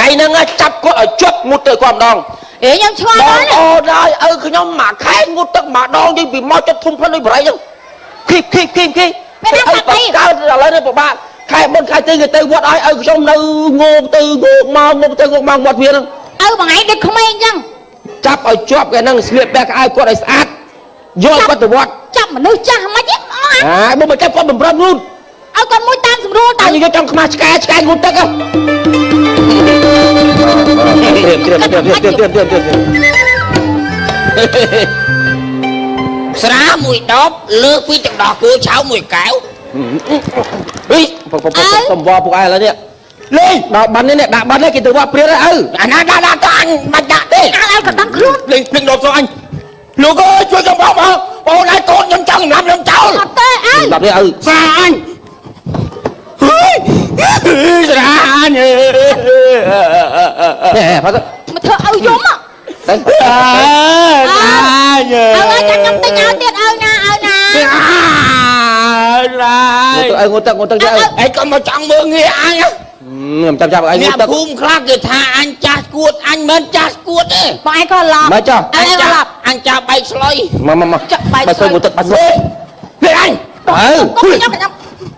ấy nó chắp cốt ở chốt ngút tới quàm đòn ế nhâm chua đó ô đây cứ nhóm mà khai ngút tức mà đòn đi vì mau cho thung phân đi bởi chứ khi mày đang sạch đi cao là lên đây bạn khai bên khai tư người tư quát ai trong nơi ngô tư ngô mang một viên bằng ấy địch không ai chăng chắp ở chốt cái năng sliệp back ai quát ai sát vô quát từ quát chắp mà nơi cha mà chết bố mà chắp quát mình run luôn con mũi tam sầm rô anh vô trong mà sky ngút tức không xá mùi đóp lơ quý chẳng đỏ cua cháu mùi cáo đi phòng vò phục ai là nè lên đó bắn đấy nè đã bắn đấy cái từ vò priết đấy anh đã cho anh bạch đã đi ai còn tăng khước lên đừng đột cho anh lục ơiជួយtrong bóng mà bóng này con nhầm chân làm cháu làm đi xa anh xa anh nè phát mà thưa giống à đấy chắc nhầm tay nhau tiết ngô tật anh còn mà chẳng mơ nghe ai á chăm anh nghe phum khác người tha anh chát cuột anh men chát cuột ấy bọn anh còn lọc mấy cho anh cha bay xoay mà bay xoay ngô tật bay xoay về anh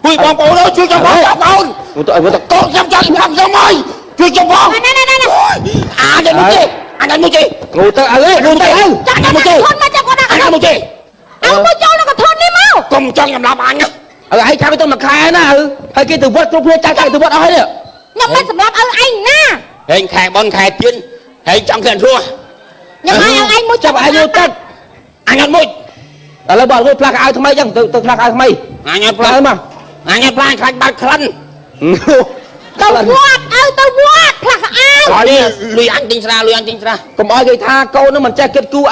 Ui bóng bóng đâu chưa trong bóng không ngô tật con xem cho làm sao mày chưa trong bóng này anh muốn chi anh muốn chi ngô tật ngô tật anh muốn chi anh muốn chi ông có cho nó còn thôn đi mau cùng cho nhầm làm anh á ai khai với tôi mà khai nè hay kia từ vớt lúc kia cha từ vớt ấy nè nhầm mấy sầm lắm anh nè hình khai bon khai tiên hình trong khen thua nhầm anh muốn chấp ai ngô tật anh ăn môi là bọn tôi plak ai thằng mày chẳng tự plak ai thằng mày anh ăn plak mà anh ăn plak khai bát khăn tao quát plak ai lùi anh tinh ra còn ai gây tha câu nó mình che kết cu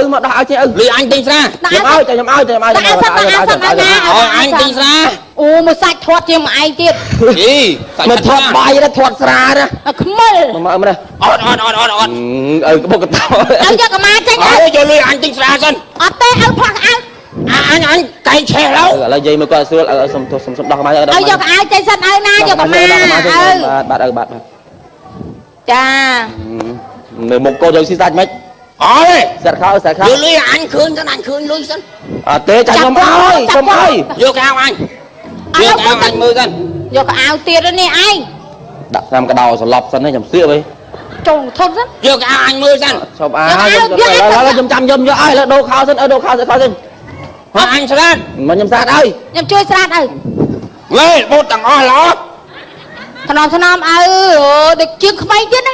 mà đó chứ lùi anh tinh ra nhầm ai anh tinh ra ô một sạch thoát chứ mà ai tiết gì mình thoát bài đó thoát ra đó không mơ mà đây on cái bộ cái tao cho cái má tranh cho lùi anh tinh ra dân tê plak ai anh cày xe lâu là gì mà coi xưa ở sông đỏ mà cho cái ai chơi sân na cho cái má bạn cha một cô rồi xin sạch mấy sạch khao lùi anh khơi lùi dân tế chạy chồng ơi vô cái ao anh mưa dân vô cái ao tiền đó nè anh đặt làm cái đầu lọc sân hay chồng xưa vậy trồng thôn rất vô cái ao anh mưa dân chồng là châm cho ai là đồ khao dân anh sát mà nhầm sát ơi nhầm chơi sát ơi về một tầng o lót thằng nom được chưa không ai biết nó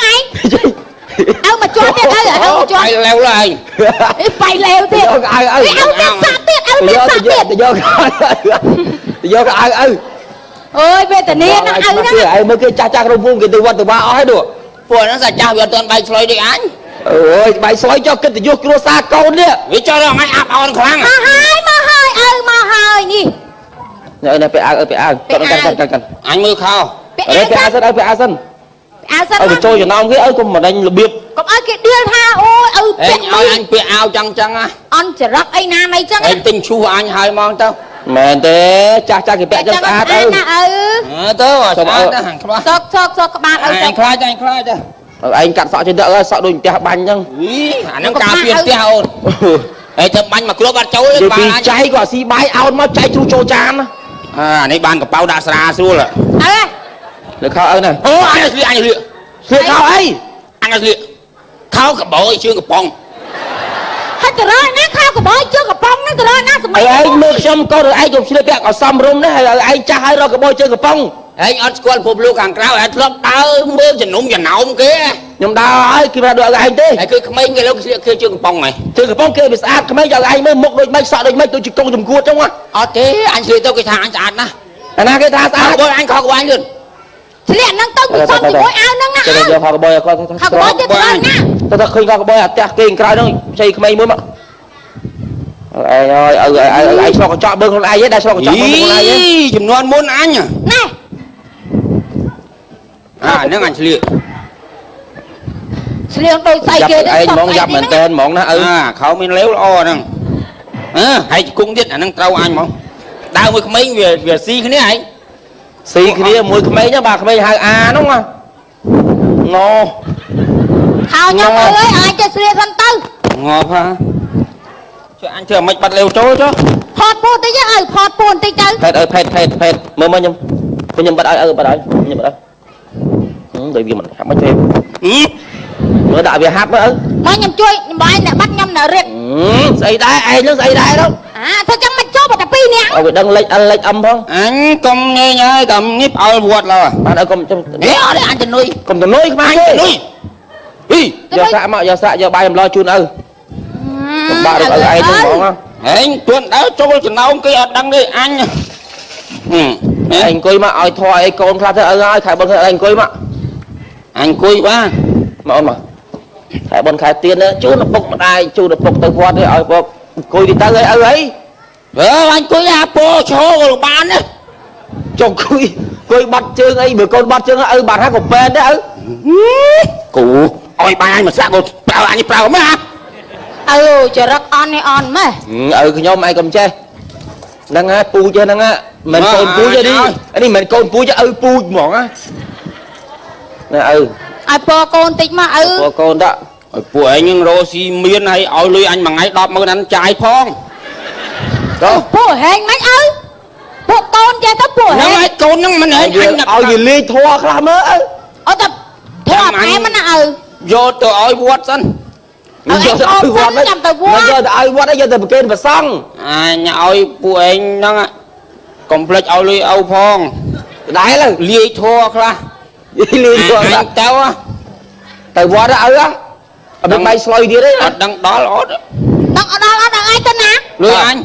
anh mà cho tiền ơi cho bay leo lên bay leo tiền ai biết sát tiền vô cái ai ơi về tận niên nó ai mới cái cha rong vuông cái từ qua từ ba hết được vừa nó sẽ cha vừa tuần bay xoay đi anh ơi bay xoay cho cái từ vô kilo xa con đấy vì cho nó máy áp on khoáng mà hơi nhỉ này phải ăn cần anh mưa khao phải ăn sân ở trôi cho nó ông cái con mà đánh là biết còn ai kia đưa tha ôi anh bị ao chăng á anh chỉ rắc ai na này chăng anh tinh chu anh hai mong tao mẹ thế cha cái bẹ trong sát tớ rồi sọc các bạn anh khai cho anh cắt sọ trên đỡ sọ đùi tẹt bánh chăng nó cà phiên teo ê thơm bánh mà cứ bắt cháu lên bàn cháy quả xí bái ao nó cháy chu chô chan này ban của bao đã xa xua rồi được khao ơi này anh lựa khao ấy anh lựa khao cả bội chưa cả bông hết rồi nó khao cả bội chưa cả bông nó rồi nó anh mơ xong câu rồi anh dùng xí bẹ có xăm rung đấy hay là anh cha hai rồi cả bội chưa cả bông anh ở school phục lưu càng cao anh lót đau mưa chừng núng chừng nóng kia nhưng đau ấy kia được anh thế cái mấy cái lúc kia chưa cả bông này chưa cả bông kia bị sát mấy giờ anh mới một đôi mấy sợ đôi mấy tôi chỉ công dùng cua trong á thế anh xử tôi cái thằng anh sạch nè anh cái thằng sao bôi anh khó của anh luôn liền nâng tông xong thì bôi ao nâng nè giờ giờ họ bôi coi họ bôi tiếp lên nè tôi khơi coi bôi à tiền cái đó xây mấy mới mà anh cho con chọn bưng con ai ấy đã cho con chọn bưng con ai ấy chùm non muốn anh à này nước anh xử liền đôi say kia anh món dập mình tên món nó không mình léo lo nè hay cũng biết là năng trâu anh mong đau mới mấy về xi cái này xì cái này mùi mấy nhá bà mấy hai a đúng không ngô ថោខ្ញុំអើយអាចទៅស្រីសិនទៅ ngọt ha cho anh chờ mạch bật lều trôi chứ ផតពូតិចអើផតពូបន្តិចទៅ phết ơi phết mơ mơ nhâm bắt ơi bắt ơi nhâm bắt ơi bởi vì mình hát mấy thêm mơ đại vì hát mới ơi មកខ្ញុំជួយបាយអ្នកបាត់ខ្ញុំនៅរៀប xây đai ai nó xây đai đâu ធ្វើចឹងមិនចូលតែពីរនាក់ ở bị đăng lệch âm không anh cầm nghe nhơi cầm nhíp ao vuột là bạn ơi cầm trong đéo đấy anh chân nuôi cầm từ nuôi mai nuôi đi giờ xạ giờ bay em lo chun ơi bạn được ở ai chứ không anh tuần đó trôi từ nào kia đăng đi anh anh coi mà ai thôi con ra thế ơi khai bên anh coi mà anh cùi ba mà ôn mà khai bên khai tiền nữa chú nó phục ai chú nó phục từ qua đấy ơi coi đi ta ơi ấy anh cùi ra po cho rồi bán á cho coi bắt chương ấy bữa con bắt chương ơi bạn hát của pen đấy ơi cụ ôi ba anh mà sao còn bảo anh bảo mà ចរិតអន់នេះអន់ម៉េះ ខ្ញុំឯងកុំចេះហ្នឹងហើយពូចេះហ្នឹងមិនកូនពូចេះនេះនេះមិនកូនពូចេះឪពូហ្មងណាឪ ឲ្យពកូនតិចមកឪ កូនត ពួកឯងនឹងរស់ស៊ីមានហើយឲ្យលុយអញមួយថ្ងៃ 100000 អានចាយផង ពួកហែងមិនឪពួកកូនចេះទៅពួកហែ ហ្នឹង ង ហើយកូនហ្នឹងមិនហែងអញ ឲ្យវាលេងធัวខ្លះមើលឪ អត់តែធေါ်អែមិនណាឪ យកទៅឲ្យវត្តសិន យកទៅឲ្យវត្តហ្នឹងយកទៅឲ្យវត្តហ្នឹងយកទៅប្រគេនព្រះសង្ឃ អញឲ្យពួកឯងហ្នឹងកុំភ្លេចឲ្យលុយឪផងដែរលាយធัวខ្លះ លេងធัวខ្លះ ទៅ វត្តឪអត់មានបាយស្លុយទៀតទេ អត់ដឹងដល់អត់ ដឹងអត់ដល់អត់ដឹងអីទៅណា លុយអញ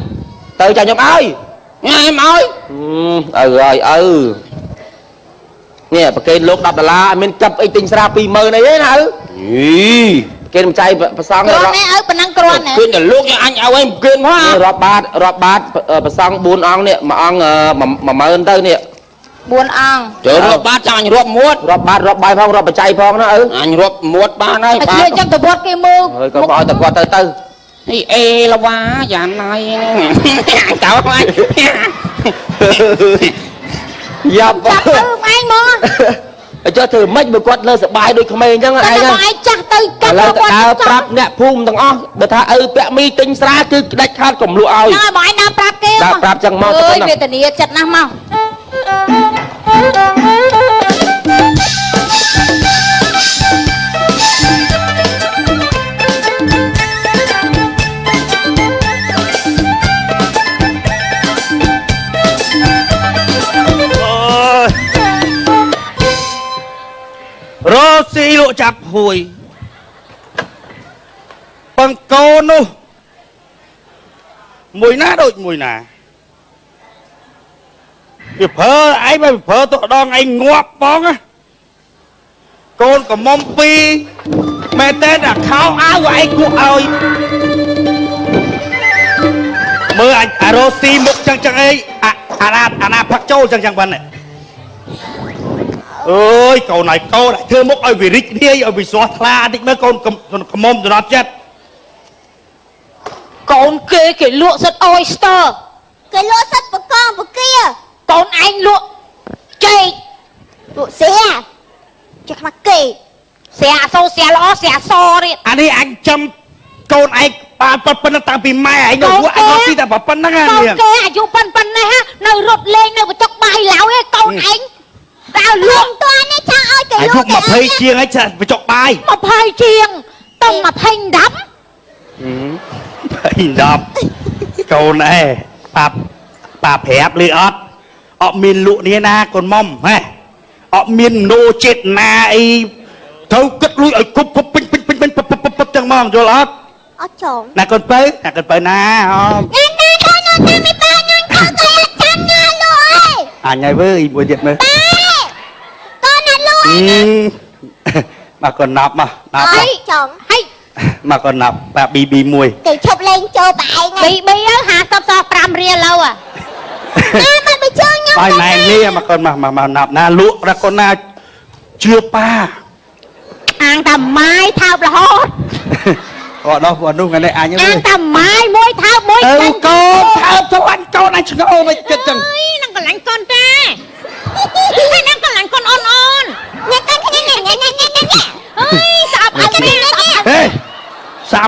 ទៅចាខ្ញុំឲ្យ ញ៉ាំឲ្យ ឪហើយឪនេះប្រគេនលោក$10មានចាប់អីទិញស្រា20000អីទេណាឪគេមិនចៃប្រសង គ្រាន់តែឪប៉ុណ្ណឹងគ្រាន់តែ ឃើញតែលោកអញឲ្យឯងគឿនមក រាប់បាតប្រសង4អង្គនេះមួយអង្គ10000ទៅនេះ 4អង្គ ចូលរាប់បាតចាំអញរាប់មួត រាប់បាតរាប់បាយផងរាប់បច្ច័យផងណាឪ អញរាប់មួតបានហើយ តែជួយចឹងទៅវត្តគេមើល ហើយកុំឲ្យតែគាត់ទៅ អីអេលវ៉ាយ៉ាងណាយតើអញ យ៉ាប់ ចាប់ទៅឯងមក ចុះធ្វើម៉េចបើគាត់លើសបាយដូចក្មេងអញ្ចឹងឯង តែឯងចាស់ទៅកាត់ ឥឡូវ គាត់ ដើរប្រាប់អ្នកភូមិទាំងអស់បើថាឪពាក់មីទិញស្រាគឺដាច់ខាតកំលក់ឲ្យ ណាបងឯងដើរប្រាប់គេ ដើរប្រាប់ចឹងមកទៅ អើយ ណា វេទនាចិត្តណាស់មក រស់ស៊ីលក់ចាប់ហួយបង្កូននោះមួយណាដូចមួយណាវាព្រើឯងបើព្រើទៅដងឯងងាប់បងណាកូនកំមុំពីរមែនតែខោអាវឯងគួរឲ្យមើលអារស់ស៊ីមុខចឹងអីអាណាផាក់ចូលចឹងប៉ុណ្ណេះអើយកូនហើយកូនធ្វើមុខឲ្យវារីករាយឲ្យវាស្រស់ថ្លាតិចមើលកូនកំមុំចំណត់ចិត្ត កូនគេលក់សិតអយស្ទ័រ គេលក់សិតបកងបកា កូនឯងលក់ចេក លក់សៀចេះខ្មាស់គេ ស្រាអសូរស្រាល្អស្រាសទៀត អានេះអញចាំកូនឯងបានប៉ុណ្ណឹងតាំងពីម៉ែឯងនៅពួកឯងរត់ស៊ីតែប៉ុណ្ណឹងណា កូនគេអាយុប៉ុណ្ណេះនៅរត់លេងនៅបន្ទប់បាយឡៅឯងកូនឯងដល់លក់ តើនេះចង់ឲ្យគេ អា ល យុ ក់ 20ជាងឯងចាស់បញ្ចុកបាយ 20ជាងតឹង20 10 10កូនឯងប៉ាប្រាប់លឺអត់អត់មានលក់នេះណាកូនមុំហ៎អត់មានណូចិត្តណាអីត្រូវគិតលុយឲ្យគប់ពេញចឹងមកយល់អត់ អត់ចូល ណាកូនបើណាអូ ញ៉ាំណាទៅញ៉ាំមិនបានញ៉ាំទៅតែចាំញ៉ាំលក់អើយ អញហើយវើមួយទៀតមើល តើណាលក់អើយ មកកូនណាប់មកណាប់ អើយចង់ហេ មកកូនណាប់ប៉ា BB មួយ គេឈប់លេងចូលបែឯង ពី50ស5រៀលឡូវ ណាមកទៅជើងញ៉ាំ បាយណែនេះមកកូនមកណាប់ណាលក់រកកូនណាជឿប៉ា អាងតាម៉ាយថើបរហូត គាត់ដល់ពួកនោះថ្ងៃនេះអញ អាងតាម៉ាយមួយថើបមួយ អើ ចាញ់ កូនថើបទៅអញកូនអញឆ្ងល់មិនគិតចឹង អើយនឹងកន្លាញ់កូនតាហើយនឹងកន្លាញ់កូនអូន ញ៉ាំកាន់គ្នាញ៉ាំញ៉ាំញ៉ាំញ៉ាំ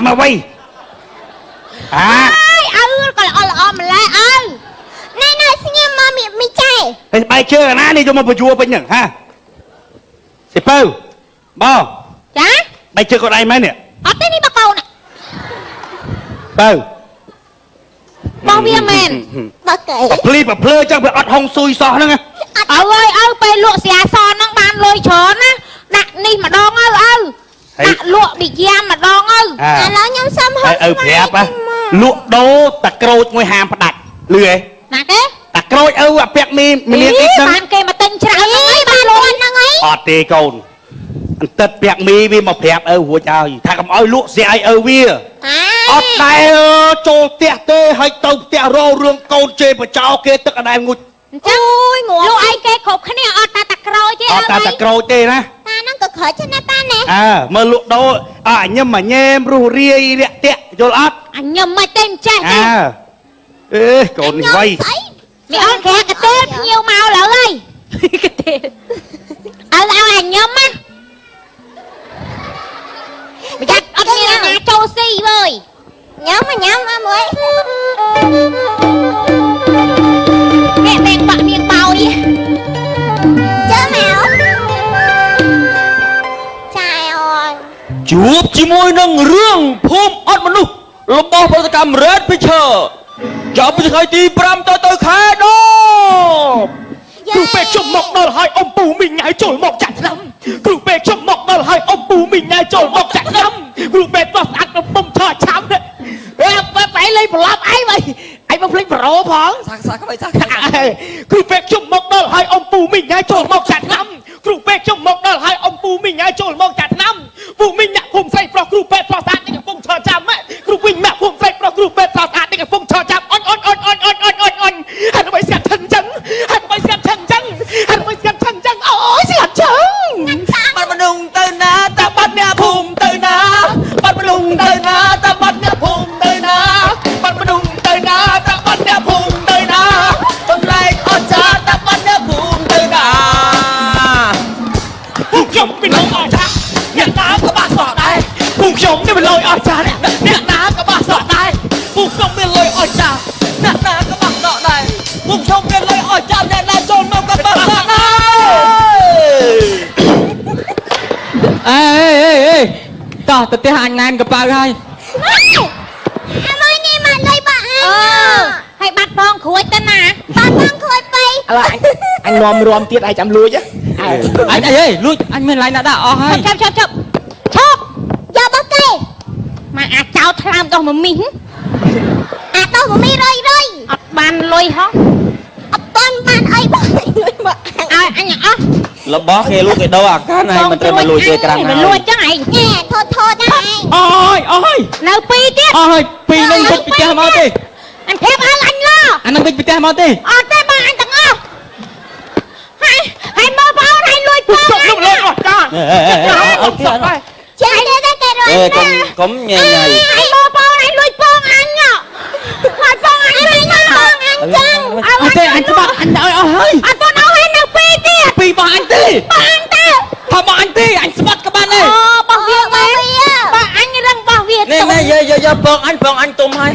mà vay à còn ôm mà lại Này này xin em mà mi chạy thì bay chơi cái ná đi cho mà bùa chùa bên nhỉ ha thì bơ bao chả bay chơi con ai mấy nè tên đi bà cầu nè bơ bao viên mền Bà kể bà plei chắc bị ọt hông xui xò nữa nghe ơi bay lụa xìa son nó ban lôi chón á đặt đi mà đong đặt lụa bị giam mà đong À nó nhóm xâm hết phép á lụa đô ta crôi ngôi hàm phát đạch lười nè cái ta crôi à bẹc mi miếng ít nâng bạn kê mà tinh chả ấy Bà luôn nâng ấy ọt tê cồn anh tật bẹc mi vì mà phép hùa chào thà cầm ơi lụa xe ai bia ọt này trô tẹ tê hay tàu tẹ rô rương côn chê mà cháu kê tức ở đây ngụt Ôi ngủ lụa ai kê khục cái này ta crôi chứ ọt ta crôi tê nè Ta nó cực khởi cho nó ta nè à mà lụa đô à nhưng mà nhem ru ria rẹ tẹ vô ọt anh nhầm mày tên cha à ê cồn vay mày ăn kìa cái tên nhiều màu lỡ ơi cái tên lao anh nhầm á mày chắc ăn như là châu si rồi Nhóm mà mới mẹ bèn bạc miệng bào đi Chớ mèo Trời ơi ជួបជាមួយនឹងរឿងភូមិអត់មនុស្សរបស់ផលិតកម្ម Red Picture ចាប់ពីថ្ងៃទី5ទៅខែដប់ គ្រូពេទ្យចំមកដល់ហើយអំពូមីងញ៉ៃចូលមកចាក់ឆ្នាំគ្រូពេទ្យចំមកដល់ហើយអំពូមីងញ៉ៃចូលមកចាក់ឆ្នាំគ្រូពេទ្យបោះស្អាតកំពុងថតឆាំបែលេងប្រឡប់អីវិញអីមកភ្លេចប្រូផងសាក់ក្បៃសាក់គ្រូពេទ្យចំមកដល់ហើយអំពូមីងញ៉ៃចូលមកចាក់ឆ្នាំគ្រូពេទ្យចំមកដល់ហើយអំពូមីងញ៉ៃចូលមកចាក់ឆ្នាំពូមីងអ្នកភូមិស្រីប្រុសគ្រូពេទ្យបោះស្អាតនេះកំពុងថតចាំគ្រូវិញអ្នកភូមិស្រីប្រុសគ្រូពេទ្យបោះស្អាតនេះកំពុងថតចាំអុនហើយដើម្បីស្កាត់ឈិនចឹងហើយដើម្បីស្កាត់ឈិនចឹងហើយដើម្បីស្កាត់ឈិនចឹងអូយស្កាត់ចឹងបាត់មនុងទៅណាតាបាត់អ្នកភូមិទៅណាបាត់មនុងទៅណាតាបាត់អ្នកភូមិទៅណាបាត់មនុងទៅណាតាបាត់អ្នកភូមិទៅណាបន្លែកអស្ចារ្យតាបាត់អ្នកភូមិទៅណាពួកខ្ញុំពីលយអស្ចារ្យអ្នកណាក៏បាក់សក់ដែរពួកខ្ញុំនេះពីលយអស្ចារ្យអ្នកណាក៏បាក់សក់ដែរពួកខ្ញុំមានលយអស្ចារ្យអ្នកណាក៏បាក់សក់ដែរពួកខ្ញុំមានលយអស្ចារ្យអ្នកណាចូលមកក៏បាក់សក់ដែរតោះទៅផ្ទះអញណែនកប៉ៅហើយ Em ơi nghe mà lây bà anh hay bắt con khuấy tên à Bà con khôi bay anh nòm ròm tiết ai chăm lùi chứ anh ơi lùi anh mình lại đã hay chop Giờ bà cây mà cháu tham con mà mình tôi của mi rơi ban lôi hó Bạn ơi bà anh nhở របស់គេលូកគេដោអាកាnày mìnhត្រូវមកលួចគេក្រាំង mình lôi chứ này Nè thôi đây អូយ នៅពីទៀត អូយពីនឹងវិចពីផ្ទះមកទេ anh phép hơi anh lo អានឹងវិចពីផ្ទះមកទេ អត់ទេបងអញទាំងអស់ហើយមើលបងហើយលួចបង lúc lên rồi cha Chạy đây đây kìa rồi កុំញ៉ៃ ហើយមើលបងហើយលួចបងអញហើយបងអញហើយណាបងអញចឹង អត់ទេអញច្បាស់អញឲ្យអស់ហើយ អត់បងឲ្យនៅពីទៀត ពីបងអញទេ បងអញទៅ ថាបងអញទេអញស្បាត់ក្បានទេ អូបងវាមែនបងអញរឹងបងវា នេះយកបងអញទុំហើយ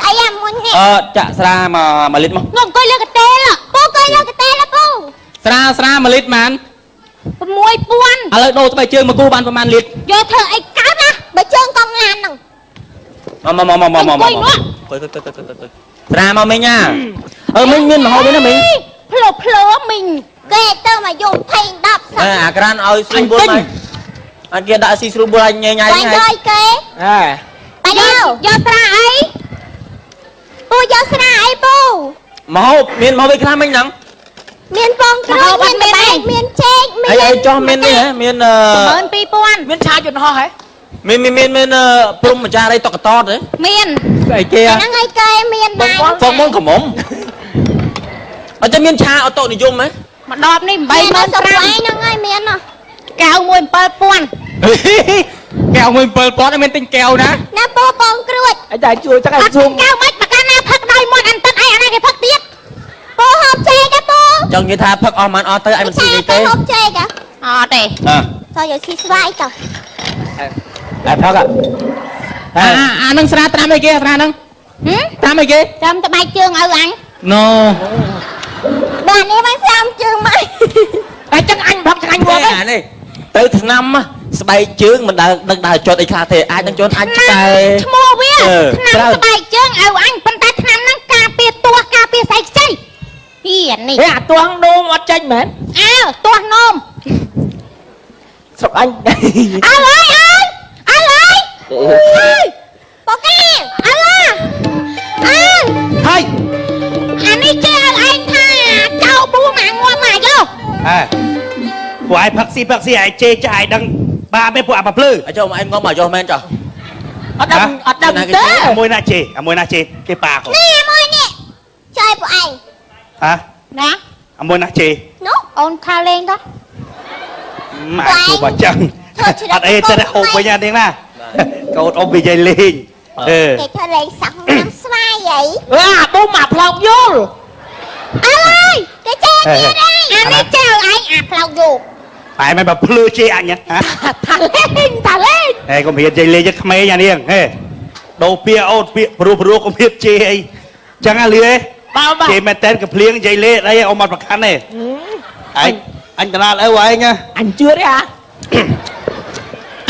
Ai em muốn nè ចាក់ស្រាមក1លីត្រមក ងំអង្គុយលើកតេល Bố coi lo cái tay là bố ស្រា1លីត្របាន 6000 ឥឡូវដូរស្បែកជើងមកគូបានប្រហែលលីត្រ យកធ្វើអីកើតណា Bà trơn con ngàn nè មកទៅស្រាមកមិញណាមិញមានមហោបវិញណាមិញ ភ្លោមីង Kê tao mà dùng thay đập អាក្រានឲ្យស្រួលបួលមកអញគេដាក់ស៊ីស្រួលបួលឲ្យញ៉ៃ Bạn ơi kê អេ Bà đâu យកស្រាអី Bố vô sra ai bố មហោបមានមហោបខ្លះមិញហ្នឹង Miên phong trôi miên bạch miên chênh អីចោះមាននេះហ៎មាន 12000 មានឆាយន្តហោះហ៎ មានព្រំម្ចាស់អីតកតតទេ មាន ស្អីគេ Nó ngay kê miên bạch បងមុនកំមុំអត់តែមានឆាអូតូនិយមហ៎ មកដបនេះ Miên nó sụp 85000 ai nó ngay miên à កៅ17000 កែវមួយ7000អត់មានទិញកែវណា Nó bố bông cruột អីតែជួយchắc អ là ត់ zoom កៅមិនបកាណាផឹកដោយមាត់អន្តិតអីអានេះគេផឹកទៀត Bố hộp chê kìa bố ចង់និយាយថាផឹកអស់មិនអស់ទៅឲ្យមិនស៊ី Chê នេះទេ cái hộp chê kìa អត់ទេ អើ Thôi giờ xí xoay kìa តែផឹក នឹងស្រាត្រាំអីគេស្រាហ្នឹងត្រាំអីគេ ចាំតបែកជើងឲ្យអញ ណូ បាទនេះមិនស្រាំជើងមក តែចឹងអញផឹកចឹងអញមក នេះទៅឆ្នាំស្បែកជើងមិនដឹងដើរជន់អីខ្លះទេអាចនឹងជន់អាចឆ្កែ ឈ្មោះវាឆ្នាំស្បែកជើងឲ្យអញប៉ុន្តែឆ្នាំហ្នឹងការពារទាស់ការពារស្អីខ្ចីហ៊ីនេះ ហេអាទាស់នោមអត់ចាញ់មែន អើទាស់នោម ស្រុកអញ អើហើយអើហើយបកែអើហើយ អានេះចេះឲ្យឯងថាចៅបួងអាងាប់មកយក ពួកឯងផឹកស៊ីឯងជេរចាស់ឯងដឹងបាបឯងពួកអាប៉ាភ្លឺ ចុះមកឯងងំមកយកមែនចុះ អត់ដឹងទេ អាមួយណាជេរគេប៉ាកូន នេះមួយនេះជួយពួកឯង ណា អាមួយណាជេរ នោះ អូនថាលេងតោះ ម៉ែគូបើចឹងអត់អីទៅហូបវិញអានេះណាកូនអ៊ំនិយាយលេង គេធ្វើលេងសោះញ៉ាំស្វាយអី អាប៊ុំអាផ្លោកយល់ អើយគេចេះទៀតអី អានេះចេះឲ្យឯងអាផ្លោកយក តែមិនបើភ្លឺជេរអញហ៎ ថាលេង ហេកុំហ៊ានជេរលេងក្មេងអានេះហេដូរពាក្យអូនពាក្យព្រោះកុំហ៊ានជេរអីចឹងអាលីហេ បាទ ជេរមែនតែនកំភ្លៀងនិយាយលេងអីអ៊ំអត់ប្រកាន់ទេអញកណាលអីវ៉ៃឯង អញជឿទេ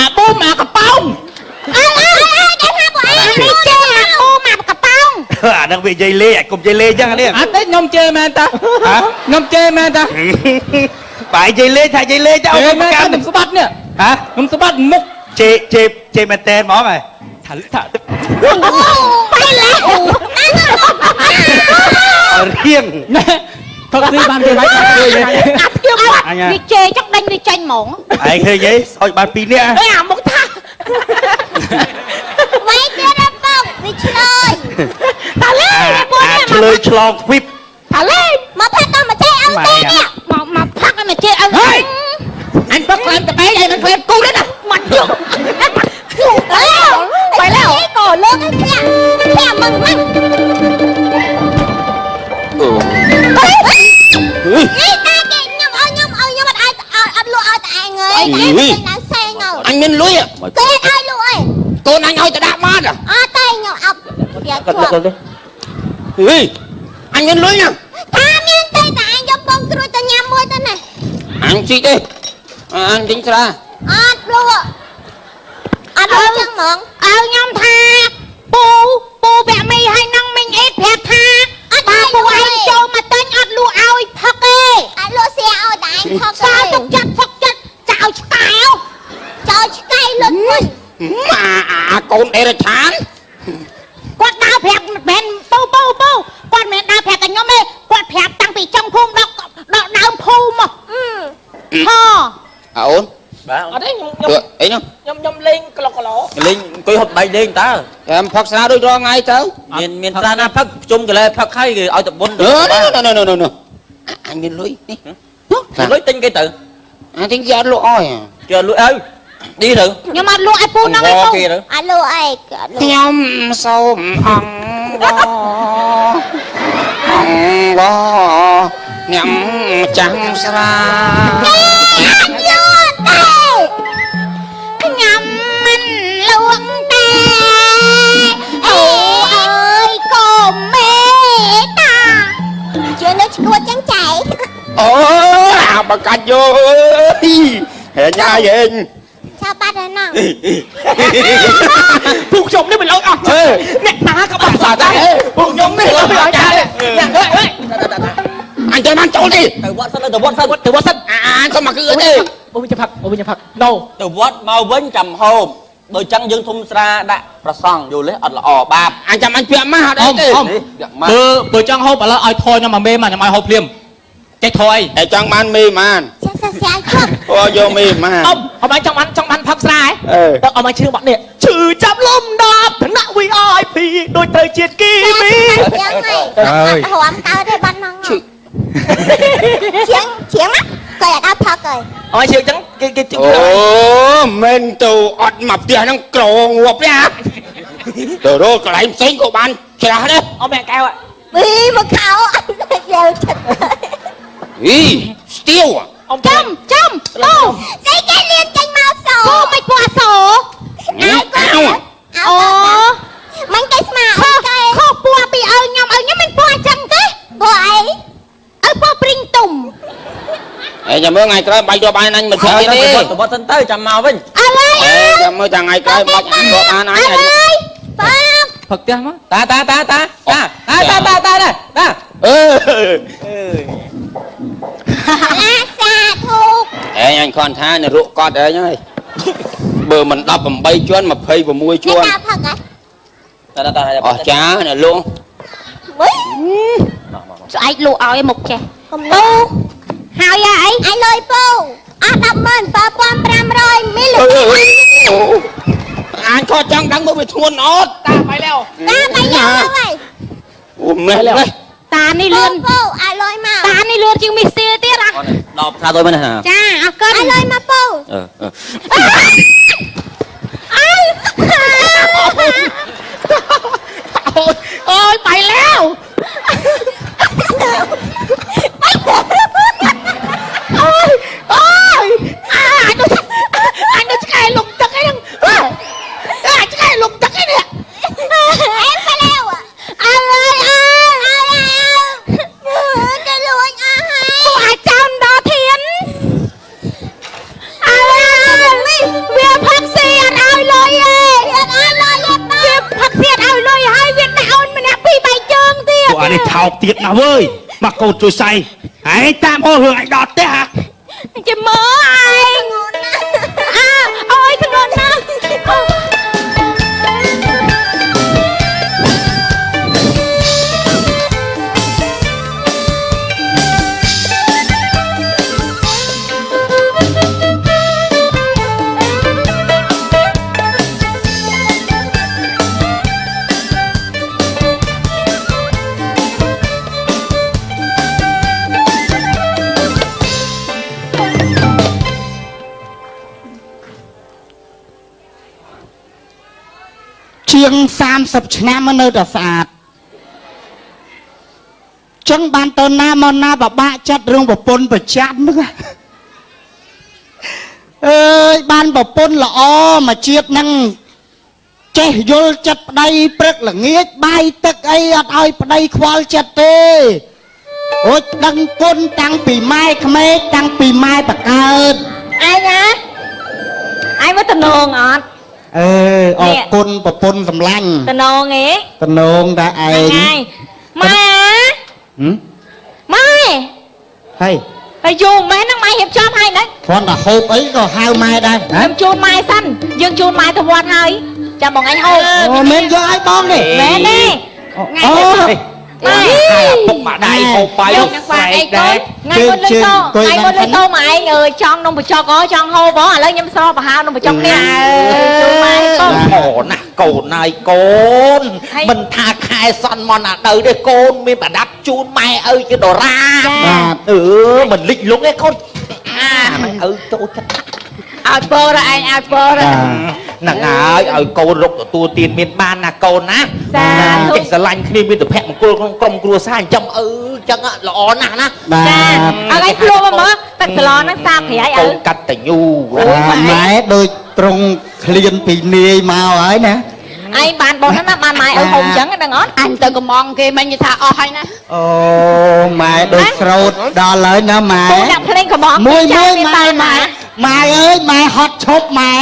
អាប៊ុំអាកប៉ោង គេថាពួកឯង អានេះចេះអាបួងអាកប៉ោង អានឹងវានិយាយលេងកុំនិយាយលេងចឹងអានេះ អត់ទេខ្ញុំជេរមែនតាខ្ញុំជេរមែនតា បាយនិយាយលេងថានិយាយលេងទៅអ៊ំប្រកាន់ ខ្ញុំស្បាត់នេះ ខ្ញុំស្បាត់មុខ ជេមែនតែនហ្មងហ៎ ថា បែរឡើង រៀង ផឹកស៊ីបានទេបាយជួយ អាភាពនេះចេះចឹងដេញវាចេញហ្មង ឯងឃើញអីសោចបាន2នាក់ អេអាមុខថា វ៉ៃទៀតអត់បងវាឆ្លើយ ថាលេងពួក អា នេះ ឆ្លើយឆ្លងទ្វីប ថាលេង មកផាត់ដល់មកចេះអង្គទេនេះ មកផឹកឲ្យមកចេះឲ្យ អញផឹកខ្លាំងតបែកឯងមិនឃើញគូទេណា មកយក ไปแล้วก่อนเลิกให้แค่มึงมั่งนี่ตาเก่งยำเอามันเอาลูกเอาแต่เงยน้ำเซ็งเอา អញមានលុយ เต้เอาลูกเอ้ย កូនអញឲ្យទៅដាក់ម៉ាត់ เต้ยำเอาเดี๋ยวชั่ว ហីអញមានលុយណា ถ้ามีเต้แต่ยำบงตรุจะยำมวยตัวไหน អញជីទេអញទិញស្រា ลูกจังมอง ឲ្យខ្ញុំថាពូវគ្គមីឲ្យនឹងមីងអេតប្រាប់ថាបើពូឯងចូលមកទិញអត់លក់ឲ្យផឹកទេ ลูกเสียเอาแต่พอ សើទុកចិត្តផឹកចិត្តចោលឆ្កែ จอยใกล้ลึกมึง អាកូនអេរឆាន គាត់ដើរប្រាប់មិនមែនពូគាត់មិនដើរប្រាប់តែខ្ញុំទេគាត់ប្រាប់តាំងពីចុងភូមិដល់ដើមភូមិមកហ៎ អូន បាទ អត់ទេ អីនោះ ខ្ញុំលេងក្លុកក្លោ លេងអង្គុយហូបបាយលេងតើ តាមផឹកស្រាដូចរាល់ថ្ងៃទៅ មានស្រាណាផឹកជុំកន្លែផឹកហើយគេឲ្យតបុន ណូអញមានលុយនេះ លុយទិញគេទៅ អញទិញគេអត់លក់អោយ គេលុយឲ្យឌីទៅ ខ្ញុំអត់លក់ឲ្យពូហ្នឹងឯងពូ គេទៅ ลูกไอ้ลูก ខ្ញុំសូមអង្គញ៉ាំចាំស្រា ញ៉ាំមិនលក់ទេអូអើយកុំមេតា chưa nước chua trắng chảy អូអាបកាច់យោហេញ៉ាយហេង sao ba rồi nào ពួកខ្ញុំនេះមិនឡូវអស់អ្នកណាក៏បាត់សាដែរពួកខ្ញុំនេះឡូវអស់ចាអ្នកអើយ អញទៅបានចូលទេ ទៅវត្តសិនទៅវត្តសិន ទៅវត្តសិន អាសុំមកគឺទេ អូវិញផឹកណូ ទៅវត្តមកវិញចាំហូបដូចចឹងយើងធុំស្រាដាក់ប្រសង់យល់ទេអត់ល្អបាប អញចាំអញពាក់ម៉ាស់អត់អីទេ បើចង់ហូបឥឡូវឲ្យថយខ្ញុំមកមេមកខ្ញុំឲ្យហូបភ្លាមចេះថយ ឯចង់បានមេម៉ាន sao sao sao không អូយកមេម៉ាន អមអញចង់បានផឹកស្រាហ៎ អឺ ទៅអមអញឈឺបាត់នេះឈឺចាប់លំដាប់ថ្នាក់ VIP ដូចទៅជាតិគីមី chiếng này hòm tao đây bắn năng chiếng mắt coi là tao thật rồi អមឈឺអញ្ចឹងគេជិះ អូមែនទៅអត់មកផ្ទះហ្នឹងក្រងាប់ទេទៅរកកន្លែងផ្សេងក៏បានច្រាស់ដែរ អមកែវ vì một khảo anh đều thật ហីស្ទៀវ អម ចំពូ cái liên tranh mau sổ ពូមិនពូអសោ អោ អូ ចាំមើលថ្ងៃក្រោយបាច់រាប់អានអញមិនធ្វើទៀតទេ ទៅបត់សិនទៅចាំមកវិញ អើយ ចាំមើលថ្ងៃក្រោយបាច់អានរាប់អានអញ អើយប៉ា ផឹកផ្ទះមកតាតាតាតាតាតាតាតា អឺ អាសាធូក អញខនថានរកកត់អញហើយបើមិន18ជាន់26ជាន់ តាផឹកហ៎ តាតា អស់ចាអ្នកលង វិញ ស្អែកលក់ឲ្យមុខចេះ កំដៅហើយអីអញលុយពូអស់17500មីលី អញខត់ចង់ដឹងមើលវាធ្ងន់អត់ តាไปแล้ว តាបាយយកហើយ អូមែនទេ តានេះលឿន ពូអញលុយមក តានេះលឿនជាងមីសៀទៀតអា ដល់ថាទៅមែនណា ចាអរគុណ អញលុយមកពូ អឺ អូយไปแล้วanh nó chạy lùng tắc ấy anh chạy lùng tắc ấy nè em phải leo à anh ơi cái lùi ai quả trăm đó thiên việc phát xe anh ai lôi việc phát xe anh ai lôi hai việc đạo mình đã bị bài trơn ពួកអានេះថោកទៀតណាស់វើយមកកូនជួយសៃហើយតាមហោរឿងអញដល់ទេហ่ะ chị mơ anh ôi thằng ngon lắmជាង30ឆ្នាំនៅតែស្អាតចឹងបានទៅណាមកណាបបាក់ចិត្តរឿងប្រពន្ធប្រចាំហ្នឹងអើយបានប្រពន្ធល្អមកជាតិហ្នឹងចេះយល់ចិត្តប្តីព្រឹកល្ងាចបាយទឹកអីអត់ឲ្យប្តីខ្វល់ចិត្តទេអូចដឹងគុណតាំងពីម៉ែក្មេកតាំងពីម៉ែបកើត anh á anh mới tình hồn ọt អើអរគុណប្រពន្ធសម្លាញ់ tình hồn nghe តំណងតែឯង ngày mai á ហឹម mai ហើយ phải dù mấy nó mai hiệp cho hai đấy គ្រាន់តែហូបអីក៏ហៅម៉ែដែរហ៎ em chôn mai xanh dương chôn mai thằng quan hơi cho bọn anh hô អូមែនយកឲ្យបងនេះ mẹ đi អូ mai ពុកម៉ាក់ដៃហូបបាយ dương thằng quan ấy coi ngày con lên tô ngày con lên tô mà anh ơi trong nông bịch cho có trong hô bó ở lấy nhâm so và hao nông bịch trong nè chôn mai con អូណាកូនហើយកូនមិនថាខែសន់មកណាទៅទេកូនមានប្រដាប់ជូនម៉ែឪជាដរាបមិនលិចលង់ទេកូនមិនឪចូលចិត្ត ai bơ ra anh ai bơ ra ហ្នឹងហើយឲ្យកូនរកទទួលទានមានបានណាកូនណា សា ចេះស្រឡាញ់គ្នាមានតែភ័ក្រមង្គលក្នុងក្រុមគ្រួសារអញ្ចឹងអញ្ចឹងល្អណាស់ណា បាទ ចាអើឯងភ្លោះមកទឹកសាឡនហ្នឹងសាប្រៃ កូ អើ នកតញ្ញូ ម៉ែដូចត្រង់ឃ្លានពីនាយមកហើយណា ឯងបានបងហ្នឹងណាបានម៉ែឲ្យហុំអញ្ចឹងហ្នឹងអត់អញទៅកំងគេមិញថាអស់ហើយណា អូម៉ែដូចស្រោតដល់ហើយណាម៉ែ ពូដាក់ភ្លេងកំង មួយម៉ែម៉ែអើយម៉ែហត់ឈប់ម៉ែ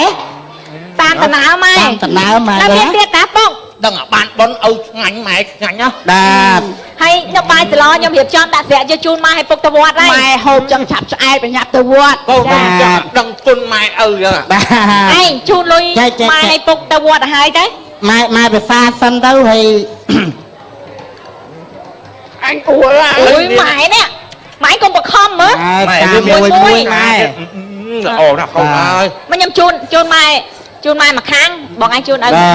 តាមតំណើម៉ែ តាមតំណើម៉ែ ដល់ទៀតទៀតតាបង ដឹងអាបានប៉ុនឲ្យឆ្ងាញ់ម៉ែឆ្ងាញ់ណា បាទ ហើយខ្ញុំបាយសាឡនខ្ញុំរៀបចំដាក់ស្រាក់យកជូនម៉ែឲ្យពុកទៅវត្តហើយម៉ែហូបចឹងឆាប់ឆ្អែតប្រញាប់ទៅវត្ត កូនដឹងគុណម៉ែឪចឹង បាទ ឯងជូនលុយម៉ែឲ្យពុកទៅវត្តហើយទៅ ម៉ែភាសាសិនទៅហើយ anh ủa là អូយម៉ែនេះម៉ែកុំបខំមើល ម៉ែមួយម៉ែ ល្អណាស់កូនអើយ មកខ្ញុំជូនម៉ែមកខាងបងឯងជូនឲ្យ បាទ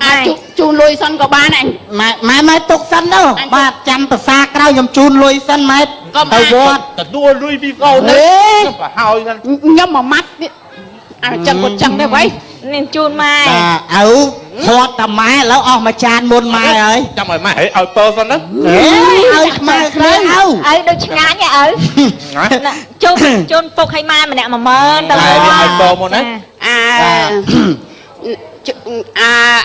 អាច chú lùi sân của ba này ម៉ែទុកសិនទៅបាទចាំភាសាក្រោយខ្ញុំជូនលុយសិនម៉ែទៅវត្ត ទទួលលុយពីកូន ហេ ប្រហើយហ្នឹង nhâm mà mắt đi à chẳng có chẳng đấy vậy នេះជូនម៉ែ បាទឪធាត់តែម៉ែឥឡូវអស់មួយចានមុនម៉ែហើយ ចាំឲ្យម៉ែឲ្យពើសិនណា ហេឲ្យខ្មៅគ្នាឪ ឲ្យដូចឆ្ងាញ់ហ៎ឪជូនពុកឲ្យម៉ែម្នាក់10000ទៅ ម៉ែវាឲ្យពើមុនណា à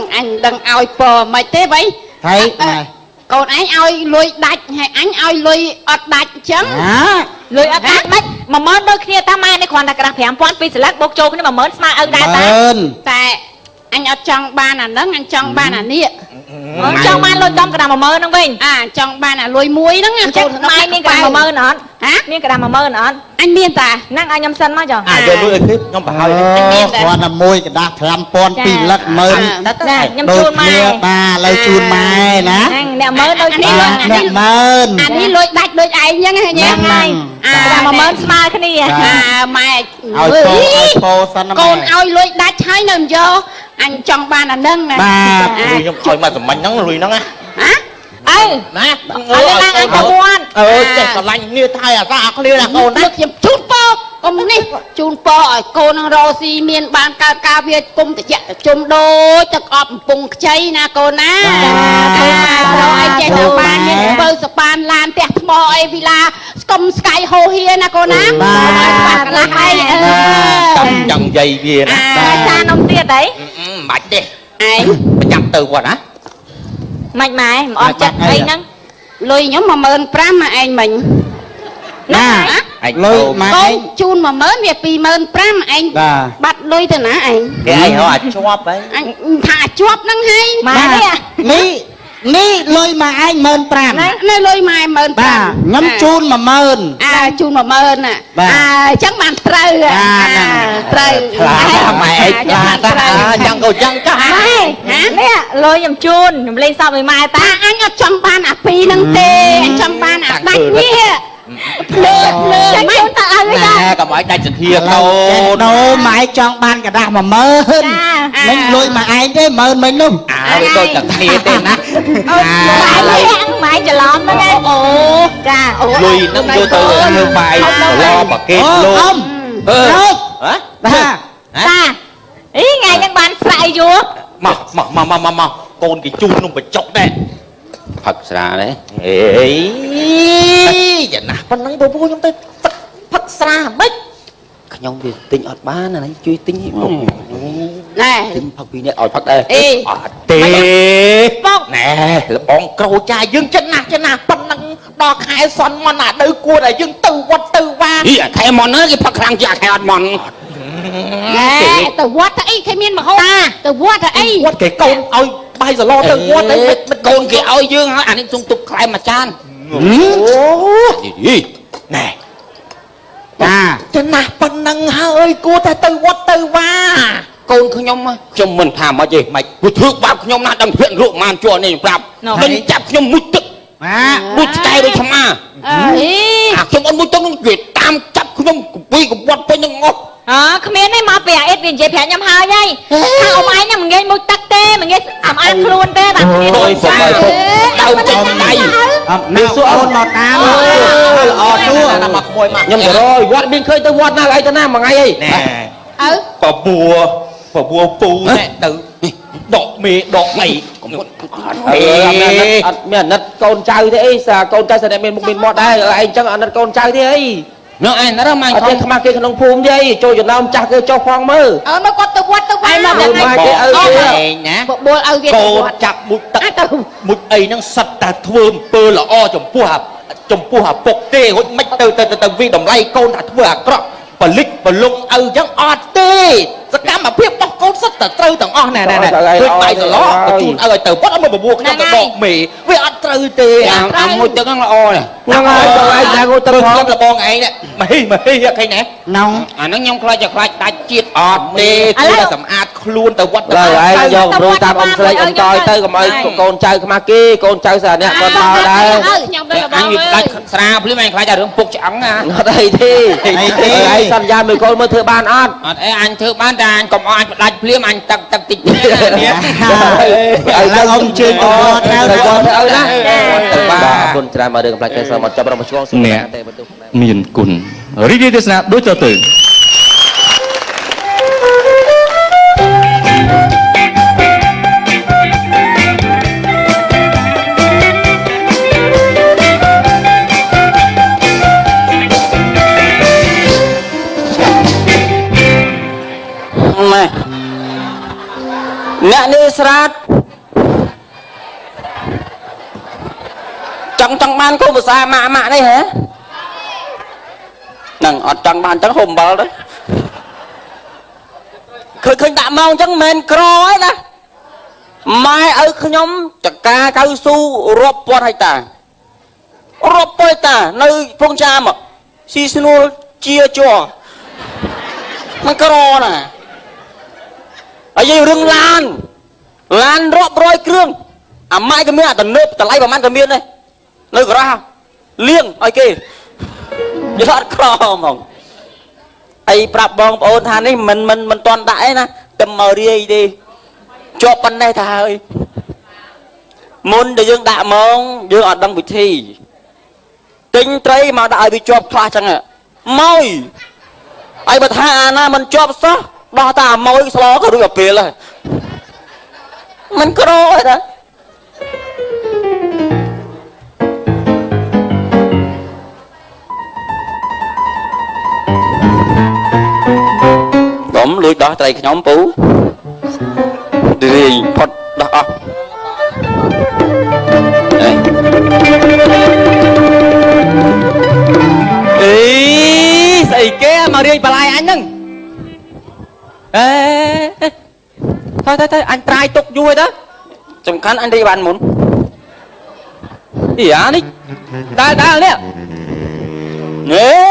anh đừng ao bờ mày thế vậy ហើយម៉ែ កូនឯងឲ្យលុយដាច់ហើយអញឲ្យលុយអត់ដាច់អញ្ចឹង លុយអត់ដាច់មិន10000ដូចគ្នាតាម៉ែនេះគ្រាន់តែក្រាស់5000ពីរស្លឹកបូកចូលគ្នា10000ស្មើឪដែរតា តែអញអត់ចង់បានអាហ្នឹងអញចង់បានអានេះ ចង់បានលុយដំក្រាស់10000ហ្នឹងវិញ ចង់បានអាលុយមួយហ្នឹង អញ្ចឹងម៉ែមានក្រាស់10000អត់ ហ៎ មានក្រាស់10000អត់ អញមានតា ហ្នឹងឲ្យខ្ញុំសិនមកចុះ យកលុយឲ្យគេខ្ញុំប្រហើយ គាត់តែមួយកដាស់5000 2លឹក10000 ចាខ្ញុំ ដូច ជូនម៉ែ គ្នាបាទឥឡូវជូនម៉ែណា ហ្នឹងអ្នកមើលដូចគ្នា អ្នកម៉ឺន អានេះលុយដាច់ដូចឯងអញ្ចឹងហ៎ញ៉ាំ ហ្នឹងហើយក្រាស់10000ស្មើគ្នា ម៉ែ ឲ្យពោសិនណា កូនឲ្យលុយដាច់ហើយនៅយកអញចង់បានអាហ្នឹងណា បាទ ខ្ញុំឲ្យមកសម្ាញ់ហ្នឹងលុយហ្នឹងណា ហ៎ អើ ណា អត់ឡើងអញប្រព័ន្ធ ចេះស្រឡាញ់គ្នាថៃអាសាឃ្លាណាកូនណា ខ្ញុំជូនពរកុំនេះជូនពរឲ្យកូននឹងរស់ស៊ីមានបានកើតការវាគុំតិចជុំដូចទឹកអប់កំពុងខ្ចីណាកូនណារកឲ្យចេះទៅបានមានបើសបានឡានផ្ទះថ្មអីវីឡាស្គមស្កាយហូហៀណាកូនណាឲ្យស្បាក់កន្លះអី ចង់យាយវាណា ចានំទៀតអី មិនបាច់ទេ ឯង ប្រចាំទៅគាត់ណា មិនម៉ែមិនអត់ចិត្តអីហ្នឹង លុយខ្ញុំ15000មកឯងមិញ ណា ឯង លុយម៉ែ កូ ឯ ន ង ជូន10000វា25000ឯង បាទ បាត់លុយទៅណាឯង គេឯងហៅអាចជាប់ហី អញថាជាប់ហ្នឹងហើយ ម៉ែនេះ នេះលុយម៉ែឯង15000 នៅលុយម៉ែ15000 បាទខ្ញុំជូន10000 ជូន10000ណា បាទ អញ្ចឹងបានត្រូវ ហ្នឹង ត្រូវ ខ្លាម៉ែឯងខ្លាតាចង់ក៏ចង់ចាស់ ម៉ែនេះលុយខ្ញុំជូនខ្ញុំលេងសពឲ្យម៉ែតា អញអត់ចង់បានអាពីរហ្នឹងទេអញចង់បានអាដាច់នេះភ្លើភ្លើ ចឹង ម៉ែ ជូនទៅឲ្យ ណែ តា កុំឲ្យដាច់សធា ឥ កូ ឡូវចេះ ន ដូរម៉ែចង់បានកដាស់10000មិញលុយម៉ែឯងទេ10000មិញនោះ អើដូចតែគ្នាទេណា ម៉ែលៀងម៉ែច្រឡំហ្នឹង អូ ចា លុយហ្នឹងយកទៅធ្វើបាយឡបកេត អូ លោក អ៊ំ អឺ លោក ហ៎ បាទ តាអីថ្ងៃហ្នឹងបានស្រាក់យួរ មកកូនគេជូននំបញ្ចុកដែរ ផឹកស្រាទេ អេយ៉ាណាប៉ុណ្ណឹងពពួកខ្ញុំទៅផឹកស្រាមិន ខ្ញុំវាទិញអត់បានអានេះជួយទិញឲ្យមក ណែ ទិញផឹកពីរនាក់ឲ្យផឹកដែរ អេ អត់ទេបងណែលបងក្រូចាយើងចិនណាប៉ុណ្ណឹងដល់ខែសនមកណាទៅគួរតែយើងទៅវត្តទៅវា អីអាខែមន់ហ្នឹងគេផឹកខ្លាំងជាងអាខែអត់មន់ ណែទៅវត្តទៅអីគេមានមហោទៅវត្តទៅអី វត្តគេកូនឲ្យបាយសឡទៅវត្តទៅមិនក ូនគេឲ្យយើងហើយអានេះទុំទុកខ្លែមមួយចាន អូ អី ណែ តា ចិនណាប៉ុណ្ណឹងហើយគួរតែទៅវត្តទៅវា កូនខ្ញុំមិនថាមកទេមិនព្រោះធ្វើបាបខ្ញុំណាស់ដឹងភៀនរកបានជួរនេះប្រាប់មិនចាប់ខ្ញុំមួយទឹក បាទ ដូចឆ្កែដូចឆ្មា អី អាខ្ញុំអត់មួយទឹកនឹងវាតាមចាប់ខ្ញុំកពីកវត្តពេញនឹងអស់ គ្មានទេមកពីអាអ៊ីតវានិយាយប្រាប់ខ្ញុំហើយថាអ៊ំឯងហ្នឹងមិនងាយមួយទឹកទេមិនងាយសម្អាតខ្លួនទេបាទគ្នា ដោយពុកឲ្យពុកដើមចេញដៃ នេះសួរអូនមកតាមល្អទួ ណាមកក្មួយមក ខ្ញុំទៅរយវត្តមានឃើញទៅវត្តណាឯងទៅណាមួយថ្ងៃអី ណែ អើ បបួពូណែទៅដកមេដកអីកុំអត់ អត់មានអាណិតកូនចៅទេអីសាកូនចៅស្តែមានមុខមានមាត់ដែរឯងអញ្ចឹងអាណិតកូនចៅទេអី នៅឯណាម៉ាញ់ អត់ទេខ្មាស់គេក្នុងភូមិទេអីចូលចំណោមចាស់គេចុះផងមើល អើមកគាត់ទៅវត្តទៅវត្តមកយ៉ាង ម៉ែ ណា គេឪគេ ឯងណា បបួលឲ្យវា កូ ទៅ ន វត្ត ចាប់មុជទឹក ទៅ មុជអីហ្នឹងសិតតែធ្វើអំពើល្អចំពោះអាពុកទេរួចមិនទៅវិតម្លៃកូនថាធ្វើអាក្រក់បលិចបលងឪអញ្ចឹងអត់ទេសកម្មភាពរបស់កូនសិតតែត្រូវទាំងអស់ណែធ្វើបាយសឡទៅជូនឲ្យទៅវត្តឲ្យមកបបួលខ្ញុំទៅដកមេវាអត់ត្រូវទេ អាមួយទឹកហ្នឹងល្អណាស់ ហ្នឹងហើយទៅឯងតែគាត់ទៅ ទៅ ហ ហ ង ត់លបងឯងនេះមហិឃើញណា ណង អាហ្នឹងខ្ញុំខ្លាចដាច់ជាតិ អត់ទេគួរតែសម្អាតខ្លួនទៅវត្ត ឡើយឯងយកប្រូតាមអ៊ំស្រីអ៊ំតយទៅកុំឲ្យកូនចៅខ្មាស់គេកូនចៅសារអ្នកគាត់មកដែរ ខ្ញុំទៅ អញវាដាច់ស្រាភ្លាមអញខ្លាចតែរឿងពុកឆ្អឹងណា អត់អីទេឯងសន្យាមួយកូនមើលធ្វើបានអត់ អត់អីអញធ្វើបានតែអញកុំអោយអញផ្ដាច់ភ្លាមអញទឹកតិចទៀតណា ឥឡូវអ៊ំជើញទៅវត្តទៅ ទៅវត្តទៅណា ទៅបា បាទអរគុណច្រើនមករឿងផ្លាច់កែសមកចាប់រំឆ្កងសុខតែបន្ទុក មានគុណរីករាយទេសនាដូចតទៅ អ្នកនេះស្រាត chẳng ban cô mà xa mạ đây hả nằng ọt chẳng ban chẳng hùm bờ đấy khơi đã mong chẳng men cro ấy nè mai ở nhóm chặt ca cao su rộp bọn hay ta rộp bôi ta nơi phong cha mà si snu chia choมันก็รอน่ะไอ้ยี่เรื่องลานรอบร้อยเครื่องอ่ะไม้ก็ไม่อาจจะเนิบแต่ไล่ประมาณก็มีเลยเนิบก็ราเลี้ยงไอ้เกย์ยอดครอมองไอ้ปรับบองโอนทานนี่มันตอนได้นะแต่มาเรียดีจบปันได้ท่าเอ้ยมุนเดี๋ยวยังด่ามองยังอดดังวิธีติ้งไตรมาได้ไปจบคลาจังอ่ะไม่ไอ้ประธานนะมันจบซะดอตามอยสล้อก็รู้กับเปลี่ยนเลยมันก็ร้อยนะผมลุยดอไตรขยมปูดีพอดดอใส่แกมาเรียนปลายอันนึงthôi anh trai tục vui đó chẳng khăn anh đi bàn muốn gì hả đi đa nè nè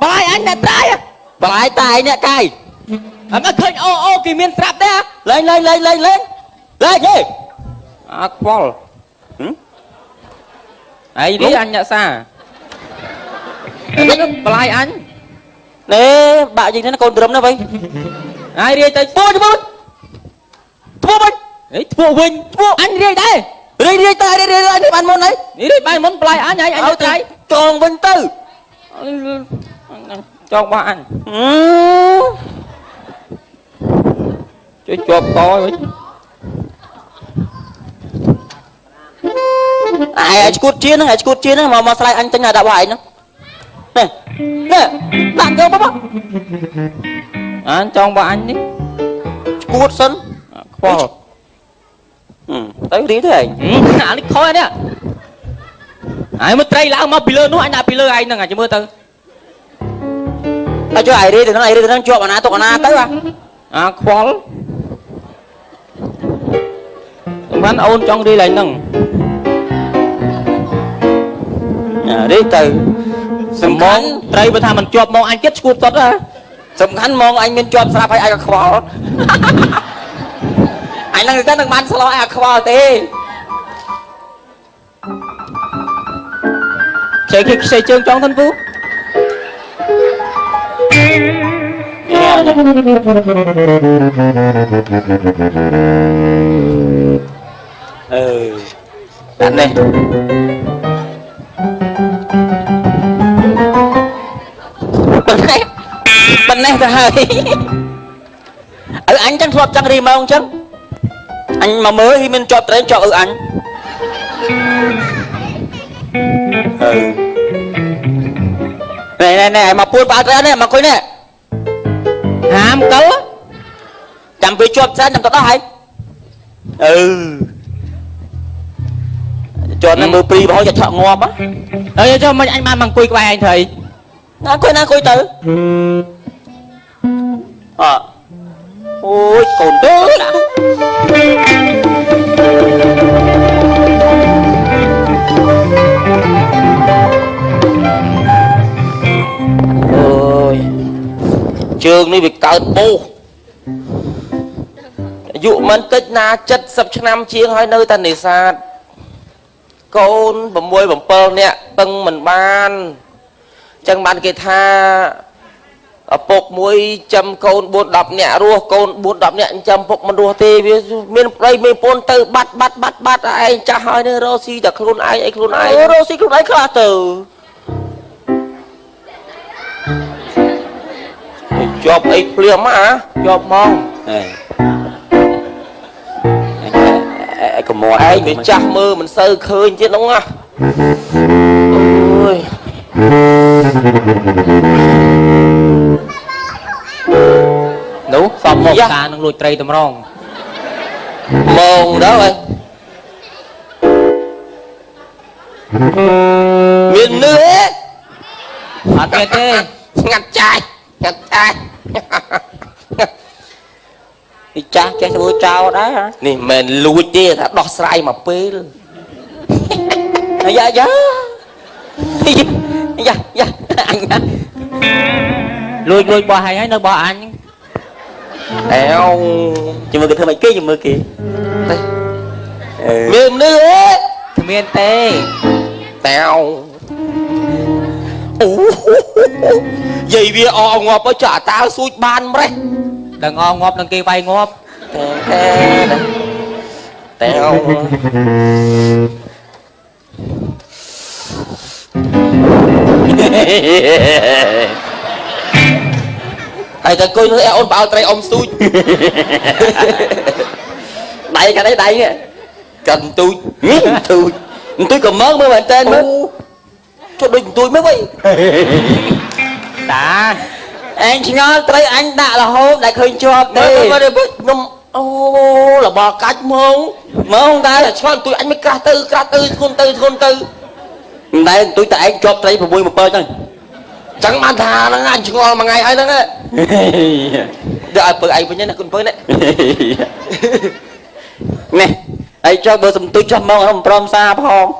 bài anh là trai à bài tài nè cài anh có khơi ô kỳ miên sạp đấy à lên gì à Paul ấy đi anh nhận xa bài anh nè bạn gì thế nó còn drums nữa vậy ai đi tới bố đấy thua Vinh anh đi đây đi tới đi anh đi bàn môn đấy đi bàn môn play anh nhảy trái tròn Vinh Tư tròn ba anh chơi chộp coi ai cút chiến mà slide anh chân là đạo bài nữa nè bạn cơ bố anh tròn ba anh đi cút sân tới đi thế anh đi khói nè ai mà trai lão mà pillar nó anh đã pillar anh nè chỉ mưa từ cho ai đi từ nó này đi từ nó chọn mà tụi nó tới à khoal bạn ôn trong đi lại nâng đi từ sầm món trai bên thằng mình chọn mong anh kết cút tốt á sầm khánh mong anh mình chọn sao phải ai cả khoal anh đang cái thằng man sao ai khoa thế chạy trường trong thân phú bạn này bên này thôi anh chẳng thuộc chẳng đi mà ông chứ anh mà mới thì mình chọn tới chọn anh này mà buôn bán ra này mà coi nè hàm cấu chẳng bị chọn ra chẳng có đó hay chọn này mưa pri bảo cho thợ ngon á cho mình anh mang bằng quy qua anh thầy nó coi tử ôi còn tốt lắm ôi trường này việc cợt bô dụ mình tích na chất sập năm chiên hỏi nơi ta này xa con bầm môi bầm pơ nè tưng mình ban chẳng ban kia tha bột muối châm con buồn đập nhẹ rùa con buồn đập nhẹ châm bột mình rùa tê miền đây miền pôn từ bắt anh cha hỏi nữa Rosie đặt luôn ai Rosie luôn ai khá từ job ấy phlia mà job mong còn mùa ai bị chắc mơ mình sơ khơi chết đúng không ôi đúng xong một ta nó lùi tray tầm rong mồm đó ơi miền nữa ở tiền đi ngặt trai đi cha cha sẽ trao đấy hả nè mình lùi đi đã đọt sai mà phê dạ dạ dạ dạ anh lùi bò hay nơi bò anh eo chừng mưa cái thơ mày kia chừng mưa kìa miền nữa miền tây tèo vậy vì o ngọt ở chợ tao xui ban đấy đừng ngọp đừng kia bay ngọp tèo ai ta coi nữa ôn bảo trai ông xui đẩy cả đấy nè cần tôi tôi còn mớn mới mà tên mới cho đừng tôi mới vậy đã anh chỉ nói tới anh đã là hôm đã khơi cho đi ô là bò cách mông không ta là cho tôi anh mới ca tư thôn tư đây tôi tại anh cho thấy một buổi một bơ thôi chẳng mang thà nó anh chỉ ngon mà ngày ấy đó đợi bữa ấy với nhân là con với đấy nè ấy cho bơ sầm tôi cho mong không prom xa phong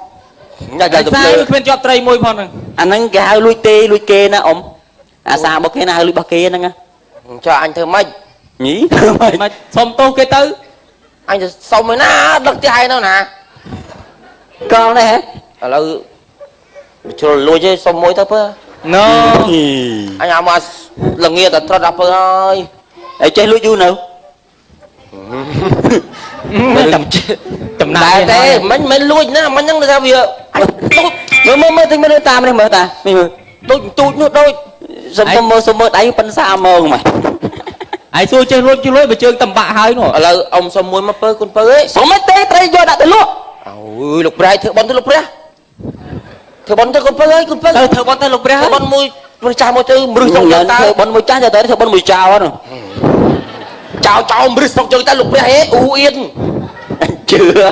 nhà trời sao khuyên cho trai môi phong này anh ấy cái hai lui tê lui kê nè ông sao bọc kia nào lui bọc kia nè cho anh thơ mày nhỉ mà xong tô cái tư anhจะxong rồi na đợt thứ hai đâu nè con đây hả là cho lùi chơi xong mối thấp á no anh em mà là nghe ta trật đập ơi để chơi lùi du nữa tầm đại thế mấy lùi nữa mấy nhăng ra việc mới tính mới ta mới mở ta tôi nữa đôi sớm mơ đáy phân xa mơ mà ai xui chơi lôi bị chơi tầm bạ hai nữa là ông xong mối mà pơ con pơ ấy sống mấy tê tê vô đã tới luôn ôi lục rai thợ bón thợ lục ra thợ bón thợ con pơ ơi con pơ thợ bón tay lục ra thợ bón mùi chào mùi tư mùi xong nhận thợ bón mùi chá cho tới thợ bón mùi chào á rồi chào mùi xong chơi ta lục ra hết u yên chưa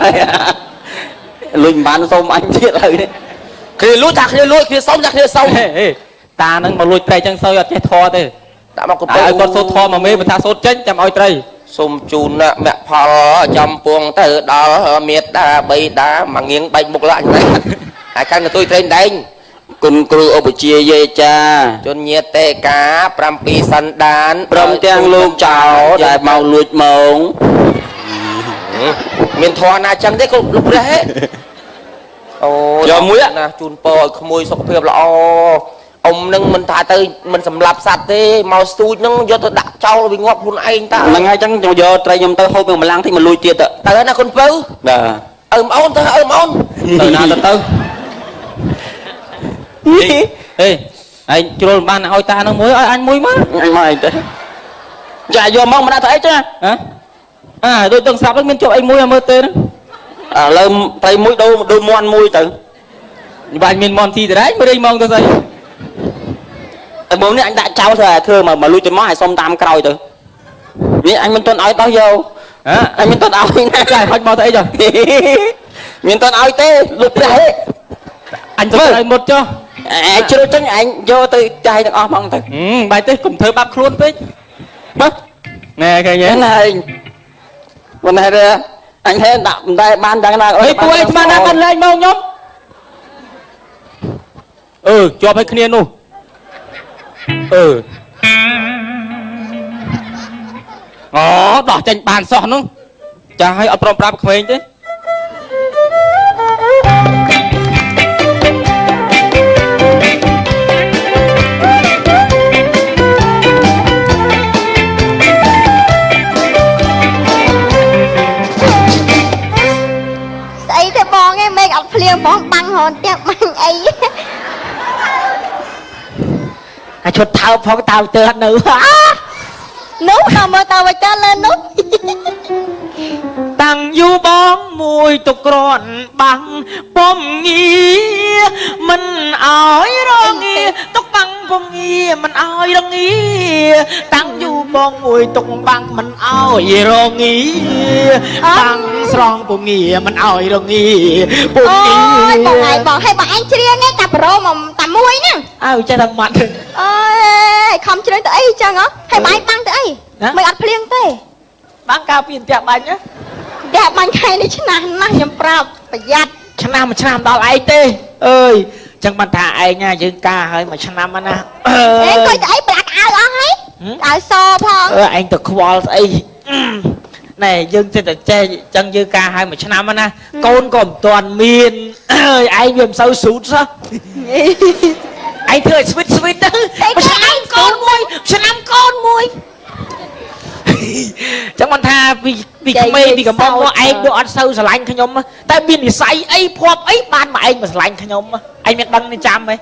lùi bán xong anh chết rồi đấy khi lùi chặt khi lùi khi xong chặt khi xong ta nâng mà lùi trai chân sâu chết thò thế đã mà con ai con số thò mà mê mà tha số chết chăm oi trai xôm chun mẹ phò chăm puông từ đó miệt đá bay đá mà nghiêng bay một lại này hai căn là tôi trên đâyคุณครูอบជាយាយចា จนเนียเตกาปรำปีสันดาน ព្រមទាំងលោកចៅដែលមកលួចម៉ង មានធរណាចឹងទេក៏លុបរះអូយកមួយណាជូនពរឲ្យក្មួយសុខភាពល្អអ៊ំនឹងមិនថាទៅមិនសម្លាប់សត្វទេមកស្ទូចនឹងយកទៅដាក់ចោលវាងាប់ខ្លួនឯងតើ ហ្នឹងហើយចឹងយកត្រីខ្ញុំទៅហូបម្លាំងតិចមកលួចទៀតទៅ ណាគុនពៅ បាទ អើមអូនទៅអើមអូន ទៅណាទៅហេឯងជ្រុលបានឲ្យតានឹងមួយឲ្យអញមួយមក អញមកអីទៅចាយកមកមិនដាក់ទៅអីចឹង ហ៎ដូចទាំងស្រាប់ហ្នឹងមានជាប់អីមួយឲ្យមើលទេហ្នឹង ឥឡូវត្រីមួយដូរមន់មួយទៅ បាញ់មានមន់ទីដែរមើលឯងមកទៅស្អី តែមុំនេះអញដាក់ចោលទៅធ្វើមកលួចទៅមកឲ្យសុំតាមក្រោយទៅនេះអញមិនទាន់ឲ្យដោះយកអញមិនទាន់ឲ្យណាចាហុចមកទៅអីចុះមានទាន់ឲ្យទេលុបព្រះអញទៅឲ្យមុតចុះអញជ្រុលចឹងអញយកទៅចាយទាំងអស់ហ្មងទៅបាយទេកុំធ្វើបាបខ្លួនពេកបាទណែឃើញទេ ណាអញមិនហេតុអញហេតុដាក់មិនដែរបានយ៉ាងណាអើយ ពួកឯងស្មានណាបានលេងមកខ្ញុំជាប់ឲ្យគ្នានោះអូដោះចេញបានសោះនោះចាស់ឲ្យអត់ព្រមប្រាប់ក្មេងទេស្អីទេបងឯងមេឃអត់ភ្លៀងបងបាំងហនផ្ទះបាំងអី អាឈុតថើបផងតើទៅអត់នៅ នោះដល់មើលតើវិញតើលើនោះ តាំងយូរបងមួយទុកក្រាន់បាំងពុំងារមិនអោយរងាទុកបាំងពុំងារមិនអោយរងាតាំងយូរបងមួយទុកបាំងមិនអោយរងាតាំង ស្រង់ពងីមិនអោយរងីពងី អូយបងឯងបងឲ្យបងឯងច្រៀងឯងតែប្រូមកតែមួយហ្នឹង អើចេះតែម៉ាត់ អើយខំច្រៀងទៅអីចឹងហ៎ឲ្យបងឯងបាំងទៅអីមិនអត់ភ្លៀងទេ បាំងការពីផ្ទះបាញ់ណា តែបាញ់ខែនេះឆ្នាំណាស់ខ្ញុំប្រាប់ប្រយ័ត្ន ឆ្នាំមួយឆ្នាំដល់ឯងទេអើយចឹងបានថាឯងយើងការហើយមួយឆ្នាំណា ឯងគាត់ទៅអីប្រាក់អាវអស់ហើយអាវសផង ឯងទៅខ្វល់ស្អីណែយើងចិត្តតែចេះចឹងយើងការហើយមួយឆ្នាំណាកូនក៏មិនទាន់មានអើយឯងវាមិនសូវស៊ូតសោះឯងធ្វើឲ្យស្វីតទៅមួយឆ្នាំកូនមួយឆ្នាំកូនមួយចឹងមិនថាពីក្មេងពីកំប៉ុងមកឯងដូចអត់សូវស្រឡាញ់ខ្ញុំតែមាននិស័យអីភ័ព្វអីបានមកឯងមកស្រឡាញ់ខ្ញុំឯងមានដឹងនេះចាំហ៎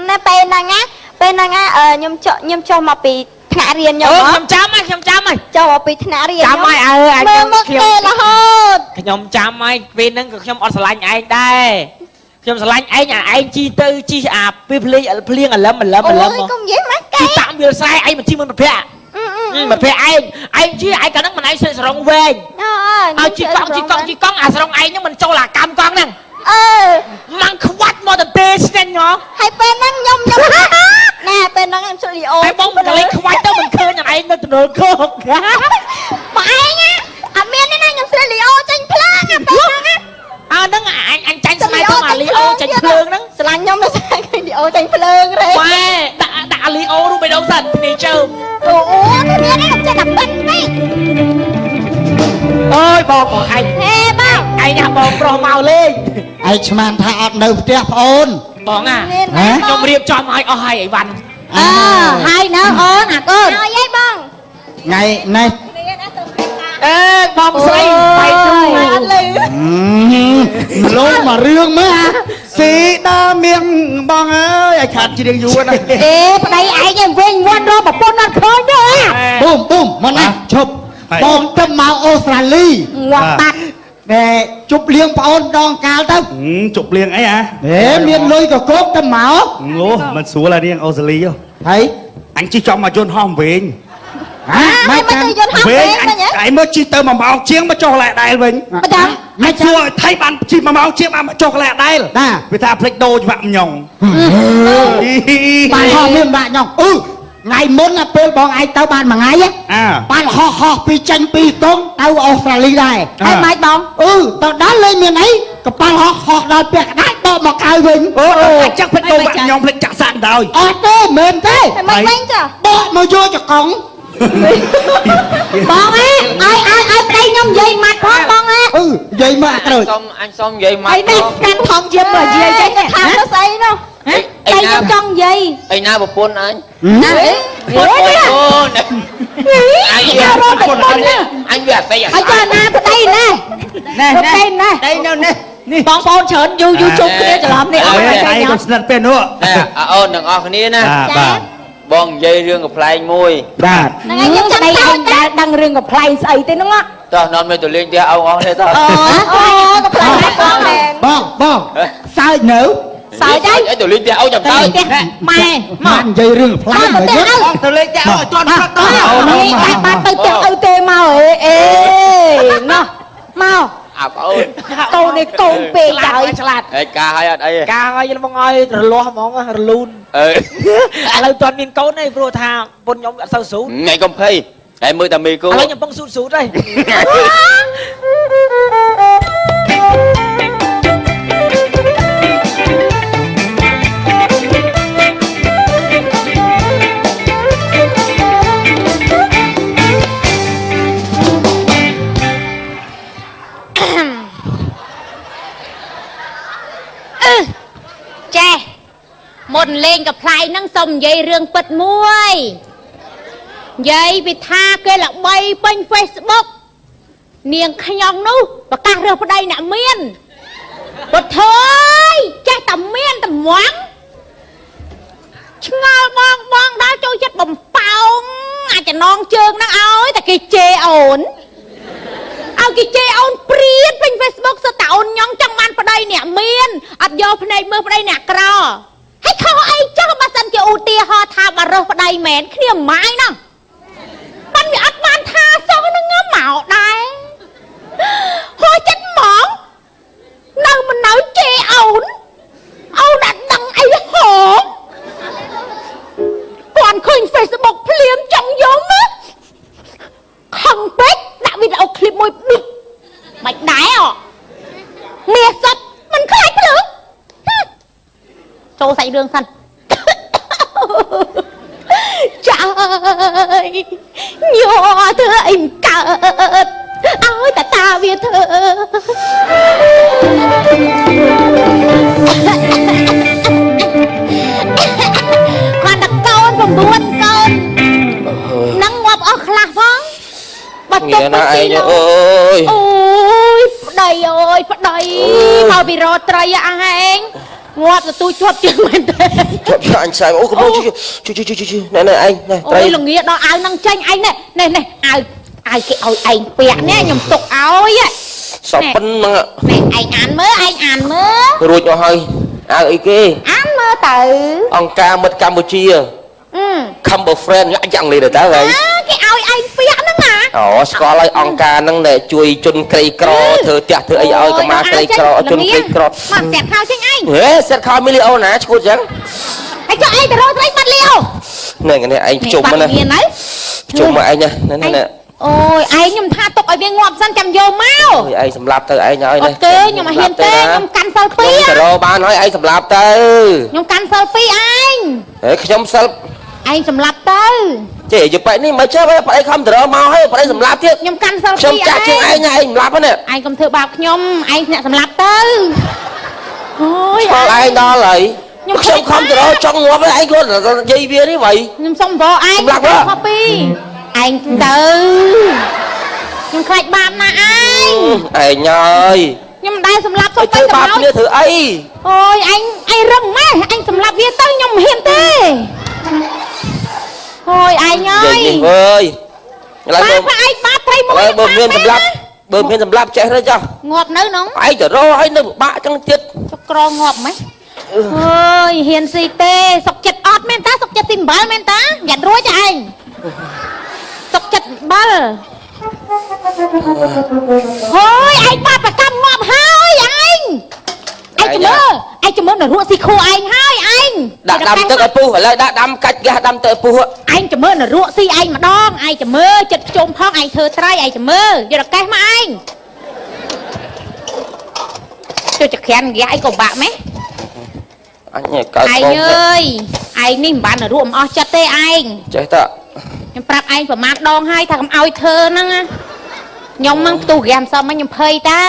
ណែពេលហ្នឹងណាខ្ញុំចុះមកពីថ្នាក់រៀនខ្ញុំ ខ្ញុំចាំហើយ ចុះមកពីថ្នាក់រៀន ចាំហើយអើ មើលមកគេរហូត ខ្ញុំចាំហើយពេលហ្នឹងក៏ខ្ញុំអត់ស្រឡាញ់ឯងដែរខ្ញុំស្រឡាញ់ឯងឯងជីទៅជីអាពេលភ្លៀងអលឹម អូយកុំនិយាយមកគេ ជីតាមវាលស្រែឯងមកជីមិនប្រភ័ក្រមកភ័ក្រឯងជីឯងកាលហ្នឹងមិនឯងស្រង់វែងឲ្យជីកង់អាស្រង់ឯងហ្នឹងមិនចូលអាកម្មកង់ហ្នឹងมันខ្វាត់មកទៅទេស្នេហ៍ហ៎ ហើយពេលហ្នឹងខ្ញុំណែពេលហ្នឹងខ្ញុំជួយលីអូ ហើយបងមិនកលេចខ្វាច់ទៅមិនឃើញឯងនៅទនល់គោក បងឯងអត់មានទេណាខ្ញុំជួយលីអូចេញភ្លើងពេលហ្នឹង ហ្នឹងអញចាញ់ស្មៃទៅអាលីអូចាញ់ភ្លើងហ្នឹង ស្រឡាញ់ខ្ញុំទៅស្អែកលីអូចេញភ្លើងរេ ម៉ែដាក់លីអូរូបបេះដូងសិនគ្នាជើម អូគ្នានេះខ្ញុំចេះតែបិទនេះ អើយបងឯង ហេបង ឯងណាបងប្រុសមកលេង ឯងឆ្មានថាអត់នៅផ្ទះប្អូន បងខ្ញុំរៀបចំឲ្យអស់ហើយអីវ៉ាន់ ហើយនៅអូនអាកូន ហើយឯងបង ថ្ងៃនេះ អេបងស្រីបៃទូ អត់លឺ លោកមករឿងមើលស៊ីដើមៀងបងអើយឲ្យខាត់ជ្រៀងយូរណាស់ អេប្តីឯងឯងវិញវត្តរកប្រពន្ធអត់ឃើញទេ ប៊ុំមកណាឈប់បងទៅមកអូស្ត្រាលី ងាប់បាត់ តែជប់លៀងប្អូនដងកាលទៅ ជប់លៀងអីហ៎ មានលុយក៏គោកទៅមក អូមិនស្រួលអារៀងអូស្ត្រាលី ហើយ អញជិះចំមកយន្តហោះវិញ មិនទៅយន្តហោះវិញ ឯងមើលជិះទៅ1ម៉ោងជាងមកចុះកន្លែងដែរវិញ បដាំ មិនសួរថៃបានជិះ1ម៉ោងជាងបានមកចុះកន្លែងដែរវាថាផ្លេចដូរច្បាប់ញង បានហោះមានបាក់ញ៉ងថ្ងៃមុនពេលបងឯងទៅបានមួយថ្ងៃបានហោះពីចេញពីកងទៅអូស្ត្រាលីដែរ ហើយម៉េចបង ទៅដល់លេងមានអីកប៉ាល់ហោះដល់ពាក់កណ្ដាលដកមកកៅវិញ អញ្ចឹងផ្លេចដូរបាក់ញងផ្លេចចាក់សាក់ដល់ អត់ទេមិនទេ មិនវិញចា បកមកយកចកង់ បងអើយឲ្យប្តីខ្ញុំនិយាយម៉ាត់ផងបងអើយ និយាយមកក្រើច អញសុំនិយាយមក អីនេះកាន់ថងជាមកនិយាយចេះ ខាងទៅស្អីនោះ តែខ្ញុំចង់និយាយ អីណាប្រពន្ធអញ ណាអី អូនអញវារត់ប្រពន្ធអញវាអត់ស្អី ហើយចាណាប្តីណាប្តីណា đây đâu nè បងប្អូនច្រើនយូរជុំគ្នាច្រឡំនេះអត់ ឯងក៏ស្និទ្ធពេលនោះ អូនទាំងអស់គ្នាណា បាទ បងនិយាយរឿងកំ pl ែងមួយ បាទ ហ្នឹងហើយខ្ញុំប្តីឯងដែលដឹងរឿងកំ pl ែងស្អីទេហ្នឹង តោះនាំទៅទៅលេងផ្ទះអងអស់នេះតោះ អូកំ pl ែងបងមែន បងសើចនៅ សើចហើយ ទៅលេងផ្ទះអងចាំទៅ ម៉ែ បាននិយាយរឿងផ្លែមកយើង ទៅលេងចាឲ្យទាន់ផឹកទៅ នេះតែបានទៅផ្ទះឪទេមកអេណោះមក អាបងអូនក ូននេះកូនពេកហើយ ឆ្លាត ឯការឲ្យអត់អី ការឲ្យបងឲ្យរលាស់ហ្មងរលូន អឺ ឥឡូវទាន់មានកូនទេព្រោះថាពុនខ្ញុំអត់សូវស៊ូ ថ្ងៃកំភៃហើយមើលតែមីគូ ឥឡូវខ្ញុំពងស៊ូស៊ូទេ ចេះមុនលេងកំ pl ែងហ្នឹងសុំនិយាយរឿងពិតមួយនិយាយពីថាគេល្បីពេញ Facebook នាងខ្ញុំនោះប្រកាសរើសប្តីអ្នកមានបើថយចេះតែមានតែហ្មងឆ្ងល់បងដល់ចូលចិត្តបំប៉ោងអាចចំណងជើងហ្នឹងឲ្យតែគេជេរអូនឲ្យគេជេរអូនព្រៀតពេញ Facebook សតើអូនញ៉ងចង់បានប្តីអ្នកមានអត់យកភ្នែកមើលប្តីអ្នកក្រហើយខុសអីចុះបើសិនជាឧទាហរណ៍ថាបើរើសប្តីមែនគ្នាម៉ាយណោះបានវាអត់បានថាសោះហ្នឹងមកដែរ ញ Facebook ភ្លាមចង់យកណាខំពេកដាក់វីដេអូឃ្លីបមួយប៊ីកមិនដែរអមាសសុតមិនខ្លាចភ្លើងចូលសាច់រឿងសិនចាយញ័រធ្វើអីកើតឲ្យតាវាធ្វើគាត់ដាក់កូន9កូននឹងងាប់អស់ខ្លះផងបាត់ទុកទៅទីនោះអូយប្តីអើយប្តីមកពីរកត្រីឯងងាប់ទទួលជាប់ជាងមែនទេជាប់អញស្អែកអូកុំជួយណែឯងណែត្រី អូយល្ងាដល់អាវនឹងចេញឯងនេះអាវគេឲ្យឯងពាក់នេះខ្ញុំទុកឲ្យសពប៉ុណ្ណឹងនេះឯងអានមើលរួចអស់ហើយអាវអីគេអានមើលទៅអង្គការមិត្តកម្ពុជា Combo friend យ៉ាងលេទៅតើហើយគេឲ្យឯងពាក់ហ្នឹងណាអូស្គាល់ហើយអង្គការហ្នឹងដែលជួយជនក្រីក្រធ្វើផ្ទះធ្វើអីឲ្យកុមារក្រីក្រជនក្រីក្រមកសេតខោចេញឯងហេសេតខោមីលីអូណាឈួតចឹងឯងចុះឯងទៅរកត្រីបាត់លីអូនេះឯងជុំណាជុំមកឯងណាអូយឯងខ្ញុំថាទុកឲ្យវាងាប់សិនចាំយកមកអូយឯងសម្លាប់ទៅឯងហើយនេះអត់ទេខ្ញុំមិនហ៊ានទេខ្ញុំកាន់សិល2ទៅរកបានហើយឯងសម្លាប់ទៅខ្ញុំកាន់សិល2ឯងហេខ្ញុំសិលឯងសម្លាប់ទៅចេះយកបែបនេះមិនចេះប្តីខំទៅរកមកហើយប្តីសម្លាប់ទៀតខ្ញុំកាន់សិល2ខ្ញុំចាស់ជាងឯងសម្លាប់ហ្នឹងឯងកុំធ្វើបាបខ្ញុំឯងអ្នកសម្លាប់ទៅអូយឆ្លងឯងដល់ហើយខ្ញុំខំទៅរកចង់ងាប់ឯងខ្លួននិយាយវានេះវ៉ៃខ្ញុំសុំរកឯងសម្លាប់មកពីឯងទៅខ្ញុំខ្លាចបាបណាស់ឯងអើយខ្ញុំមិនដែលសម្លាប់សុំទៅធ្វើបាបគ្នាធ្វើអីអូយឯងរឹងម៉េះឯងសម្លាប់វាទៅខ្ញុំមិនហ៊ានទេអូយឯងអើយអើយឥឡូវឯងបាបត្រីមួយបើមានសម្លាប់ចេះទៅចុះងាប់នៅហ្នឹងឯងទៅរកឲ្យនៅពិបាកចឹងទៀតចុកក្រងាប់ម៉េះអើយហ៊ានស៊ីទេសុកចិត្តអត់មែនតាសុកចិត្តទីអំបិលមែនតាយ៉ាត់រួចឯងសុកចិត្តអំបិលហើយឯងបាត់ប្រកម្មងាប់ហើយឯងជំនឿនៅរក់ស៊ីខួរឯងហើយឯងដាក់ដាំទឹកឲ្យពុះឥឡូវដាក់ដាំកាច់ហ្គាសដាំទឹកឲ្យពុះឯងជំនឿនៅរក់ស៊ីឯងម្ដងឯងជំនឿចិត្តខ្ជុំផងឯងធ្វើត្រៃឯងជំនឿយករកេះមកឯងជួយចក្រានហ្គាសអីក៏បាក់ម៉េះអញកើតឯងអើយឯងនេះមិនបានរក់មិនអស់ចិត្តទេឯងចេះតើខ្ញុំប្រាប់ឯងប្រមាណដងហើយថាកុំឲ្យធ្វើហ្នឹងខ្ញុំហ្នឹងផ្ទុះហ្គាសសំខ្ញុំភ័យតើ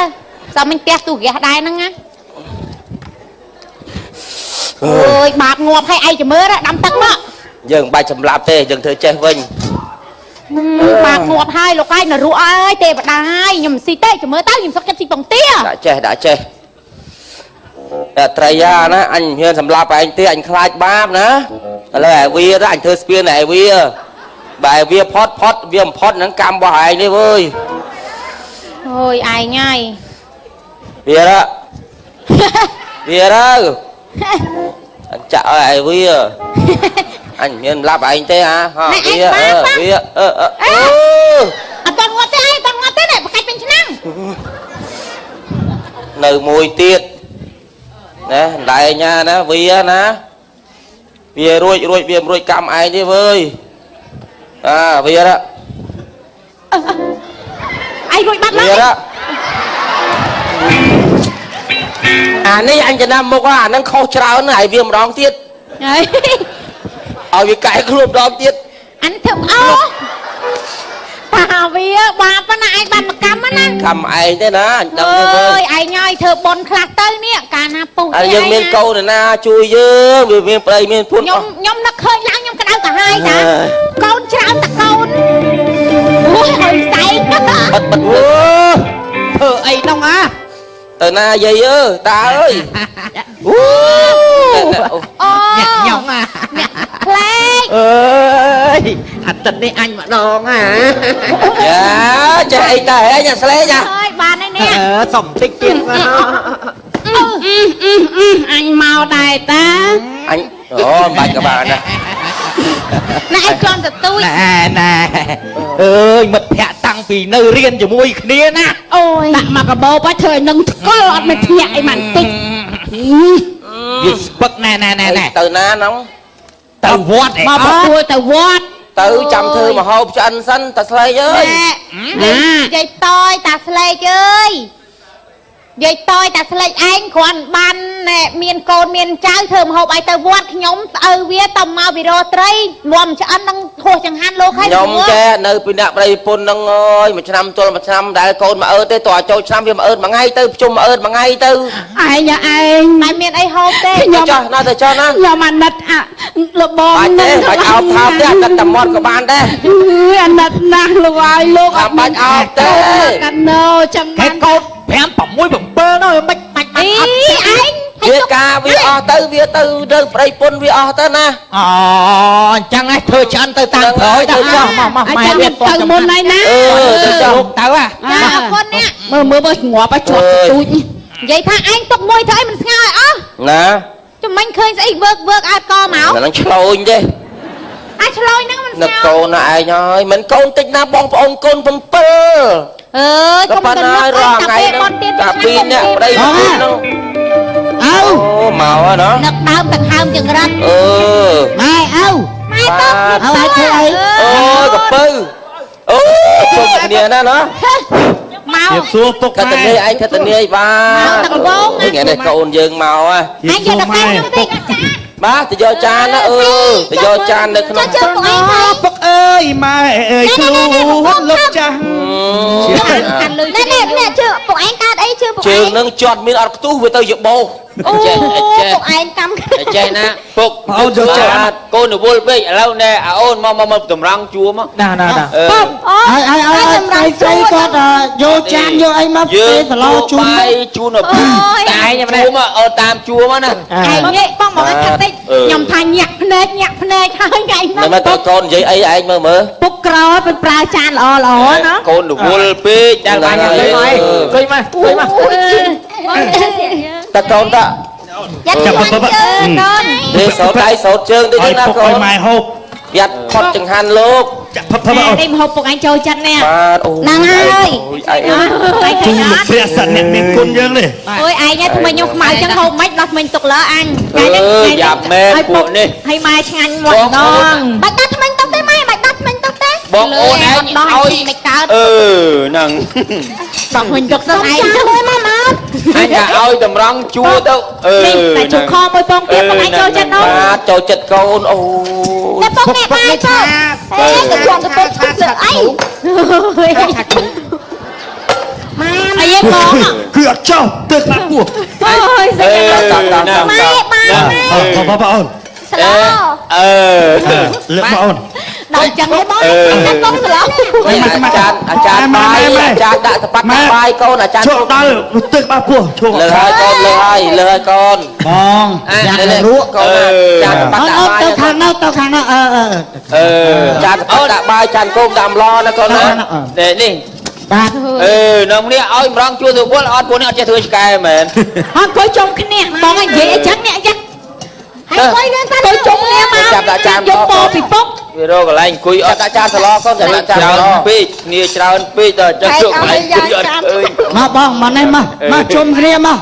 សំខ្ញុំផ្ទះផ្ទុះហ្គាសដែរហ្នឹងណាអូយបាបងាប់ឲ្យឯងជំនឿដាំទឹកមកយើងមិនបាច់សម្លាប់ទេយើងធ្វើចេះវិញបាបងាប់ហើយលោកឯងនរកអើយទេវតាហើយខ្ញុំមិនស៊ីទេជំនឿទៅខ្ញុំសុកចិត្តស៊ីពងទាដាក់ចេះតែត្រីយ៉ាណាអញហ៊ានសម្លាប់ឯងទេអញខ្លាចបាបណាឥឡូវឯវាទៅអញធ្វើស្ពានឯវាបែរវាផុតវាមិនផុតហ្នឹងកម្មរបស់ឯងនេះវើយអូយឯងហើយវាទៅអញចាក់ឲ្យវាអញមានឡាប់ឯងទេហ៎វាអត់តន់ងាប់ទេឯងតន់ងាប់ទេនេះបកាច់ពេញឆ្នាំនៅមួយទៀតណាដែរញ៉ាណាវាណាវារួចវាមិនរួចកម្មឯងទេវើយវាឯងរួចបាត់ឡើយអានេះអញចំណាំមុខអាហ្នឹងខុសច្រើនហើយវាម្ដងទៀតឲ្យវាកែខ្លួនម្ដងទៀតអញធ្វើអោតាវាបាបណាឯងបានមកកម្មណាកម្មឯងទេណាអញដឹងទេអើយឯងហើយធ្វើបន់ខ្លះទៅនេះកាលណាពុះទេយើងមានកូនណាជួយយើងវាមានប្តីមានពុតខ្ញុំនឹកឃើញឡើងខ្ញុំក្តៅកាហាយណាកូនច្រើនតាកូនអូយហើយស្អែកធ្វើអីនោះទៅណាយាយតាអើយអូអ្នកញ៉ងអ្នកផ្លែកអើយអាទិត្យនេះអញម្ដងយ៉ាចេះអីតាហែងស្លេកអើយបានហើយនេះសុំតិចទៀតអញមកដែរតាអញអូបាច់ក៏បានណាណែឯងចង់ទទួលណែអើយមិត្តភក្តិតាំងពីនៅរៀនជាមួយគ្នាណាអូយដាក់មកកបោបធ្វើឲ្យនឹងថ្កល់អត់មានភ្ញាក់អីមិនតិចវាស្ពឹកណែទៅណាហ្នឹង ទៅវត្ត មកប្រគួតទៅវត្ត ទៅចាំធ្វើមហោបឆ្អិនសិនតាស្លេកអើយ យាយតយតាស្លេកអើយយាយតយតាស្លេកឯងគ្រាន់បានមានកូនមានចៅធ្វើម្ហូបឲ្យទៅវត្តខ្ញុំស្អើវាទៅមកវិរោត្រីលំឆ្អិននឹងហោះចង្ហាន់លោកហើយ ខ្ញុំចេះនៅពីអ្នកប្តីប្រពន្ធហ្នឹងអើយមួយឆ្នាំទល់មួយឆ្នាំដែលកូនមកអើទេតើចូលឆ្នាំវាមកអើមួយថ្ងៃទៅប្រជុំមកអើមួយថ្ងៃទៅ ឯងតែមានអីហូបទេ ចោះណាទៅចោះណា ខ្ញុំអាណិតលបង បាច់ទេបាច់អោបថោកទេអាណិតតែមាត់ក៏បានដែរ អាណិតណាស់លោកឲ្យលោក បាច់អោបទេ កាណូចឹង ហេតុកូន5 6 7នោះមិនបាច់អត់ ឯង វាការវាអស់ទៅវាទៅរើប្តីពុនវាអស់ទៅណា អូអញ្ចឹងឯងធ្វើឆ្អិនទៅតាមក្រោយទៅចោះមក អញ្ចឹងទៅមុនហើយណា ទៅចោះ ទៅហ่ะ ចាអរគុណអ្នក មើលងាប់ឲ្យជាប់ទូច និយាយថាឯងទុកមួយធ្វើអីមិនស្ងើឲ្យអស់ ណា ជំនាញឃើញស្អីវើកអត់កមក ហ្នឹងឆ្លោញទេ អាចឆ្លោយហ្នឹងមិនស្ងើ នឹកកូនណាឯងហើយមិនកូនតិចណាបងប្អូនកូន7 អើយកុំទៅនឹកអីតាពេលបនទៀត តាពីរអ្នកប្តីប្រពន្ធហ្នឹង អើ អូមកហើយណា នឹកដើមទឹកហើមចង្រិត អឺ ម៉ែអើ ម៉ែទៅ អើឲ្យធ្វើអី អូយកពៅអូជុំគ្នាណាណា មក ជៀបសួរពុក កតនីឯងកតនីឯងបាទថ្ងៃនេះកូនយើងមកហ៎ ជៀបសួរម៉ែ បាទទៅយកចានណាទៅយកចាននៅក្នុង ជើងពួកឯងហើយ ពុកអើយម៉ែអើយគ្រូលោកចាស់ កាន់លុយនេះជើងពួកឯងកើតអីជើងពួក ជើ ឯ ង ង នឹងជាប់មានអត់ខ្ទុះវាទៅយកបោស អូពួកឯងកម្ម ចេះណាពុក អូនយកចាន កូនរវល់ពេកឥឡូវណែអូនមកតម្រង់ជួមក ណាណាណា ពុកអូ ឲ្យស្រីគាត់យកចានយកអីមកទេសឡោជូន បាយជូនទៅតែឯងជួមកអត់តាមជួមកណា ឯងនេះបងមកថាតិចខ្ញុំថាញាក់ភ្នែកហើយថ្ងៃនោះ មិនទៅកូននិយាយអីឯងមើល ពុកក្រោយមិនប្រើចានល្អណា កូនរវល់ពេកដែលបាញ់ទៅមកឃើញមកតកូនត យ៉ាត់ជើងកូន នេះសោតដៃសោតជើងដូច ឲ្យ ណា ពុក កូ ឲ្យ ន ម៉ែហូប យ៉ាត់ផុតចង្ហាន់លោក ចាក់ផឹកអូន នេះមហូបពុកឯងចូលចិត្តនេះ បាទអូ ហ្នឹងហើយ ឯង ជូនលោកព្រះសត្វអ្នកមានគុណយើងនេះ អូយឯងថ្មីខ្ញុំខ្មៅចឹងហូបមិនដោះថ្មីទុកលើអញ យ៉ាប់មែនពួកនេះ ឲ្យម៉ែឆ្ងាញ់មួយដង បាច់ដាស់ថ្មិញទុកទេម៉ែបាច់ដាស់ថ្មិញទុកទេ បងអូនឯង ដោះ ឲ្យ មិនកើត ហ្នឹង បងហ៊ុញទុកទៅឯង ចាំមួយម៉ែមក អញឲ្យតម្រង់ជួទៅ នេះតែជុកខមួយពងទៀតពុកឯងចូលចិត្តនោះ បាទចូលចិត្តកូនអូ តែពុកនេះបាយពុកអេទៅជន់ទៅពុកទុកលើអី ម៉ែអីឯងបង គឺអត់ចោលទឹកណាពោះ អូយស្អី ម៉ែបាយម៉ែ បងអូន ស្លោ លើកមកអូន ដល់ចឹងទេបង តែពុកស្លោ អាចារ្យបាយអាចារ្យដាក់តប៉ាត់បាយកូនអាចារ្យ ឈប់ដល់ទឹកបាពោះឈប់ លើហើយកូនលើហើយកូន បងយ៉ាក់រួក កូនចានតប៉ាត់ អូ ដាក់ ន បាយ ទៅខាងនោះចានតប៉ាត់ដាក់បាយចានគោមដាក់ម្លណាកូនណានេះ បាទ នឹងនេះឲ្យម្រងជួទៅវល់អត់ពួកនេះអត់ចេះធ្វើឆ្កែមែន អត់គួយជុំគ្នាបងឯងនិយាយអញ្ចឹងអ្នកយ៉ា ហើយគួយនឹងតែ គួយជុំគ្នាមក ចាប់ដាក់ចាន យកពោពីពុក វារកកន្លែងអង្គុយអត់ដាក់ចានសឡកូនដាក់ចានសឡពេកគ្នាច្រើនពេកដល់ចឹងយកកន្លែងអង្គុយអត់ឃើញ មកបងមកនេះមកជុំគ្នាមក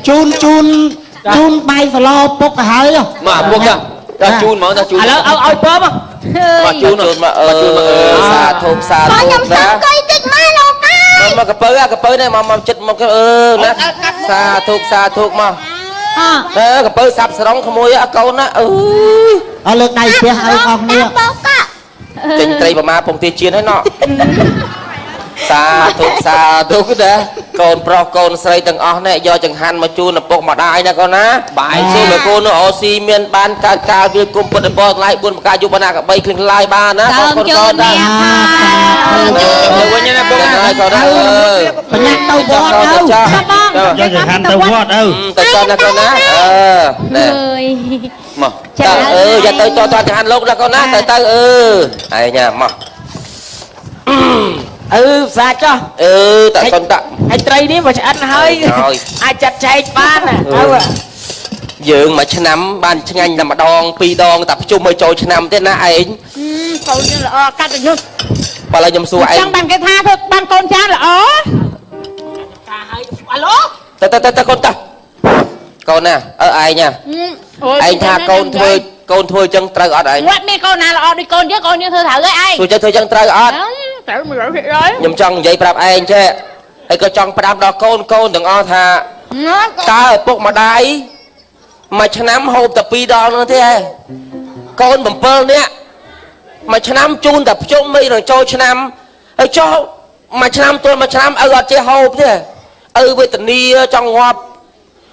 ជូនបាយសឡោពុកទៅហើយ មកពុកដល់ជូនហ្មងដល់ជូន ឥឡូវឲ្យពើមក មកជូនមកសាធុសា បង ធុ ខ្ញុំសឹងកុយតិចម៉ែលោកអើយ មកកពើនេះមកចិត្តមកណាសាធុមកកពើសាប់ស្រងក្មួយកូនណាអើយ ឲ្យលើកដៃផ្ទះឲ្យអស់គ្នា ពុកក ចេញត្រីប្រមាពងទាជៀនហើយណោះសាធុដែរកូនប្រុសកូនស្រីទាំងអស់នេះយកចង្ហាន់មកជូនឪពុកម្ដាយណាកូនណាបាយស៊ីមកកូននោះអូស៊ីមានបានកើតកាលវាគុំពុតបរថ្លៃ4ប្រការយុបណាក3គ្លៀងឡាយបានណាកូនកូនដែរទៅវិញណាពុកហើយកូនណា បញ្ញាទៅវត្តទៅ យកចង្ហាន់ទៅវត្តទៅ ទៅចន់ណាកូនណាណែ អើយ មកតើយកទៅតចង្ហាន់លោកណាកូនណាទៅឯងមក ផ្សាចចោះ តកូនតា ហើយត្រីនេះមកឆ្អិនហើយអាចចាត់ចែកបានទៅ យើងមួយឆ្នាំបានឆ្ងាញ់តែម្ដងពីរដងតែភ្ជុំឲ្យចូលឆ្នាំទៀតណាឯង កូនយើងល្អកាត់ទៅនោះ បើឡើយខ្ញុំសួរឯង ចង់បានគេថាធ្វើបានកូនចានល្អថាឲ្យអាឡូ ទៅកូនតាកូនណាឯងឯងថាកូនធ្វើ កូនធ្វើចឹងត្រូវអត់ឯង វត្តមានកូនណាល្អដូចកូនយើងធ្វើត្រូវហើយឯង ជួយចឹងធ្វើចឹងត្រូវអត់ ត្រូវ100%ហើយ ខ្ញុំចង់និយាយប្រាប់ឯងចេះហើយក៏ចង់ផ្ដាំដល់កូនទាំងអស់ថាតើឪពុកម្ដាយមួយឆ្នាំហូបតែ2ដងនោះទេហ៎កូន7នាក់មួយឆ្នាំជូនតែភ្ជុំមិននឹងចូលឆ្នាំហើយចុះមួយឆ្នាំទល់មួយឆ្នាំឪអត់ចេះហូបទេឪវេទនាចង់ងាប់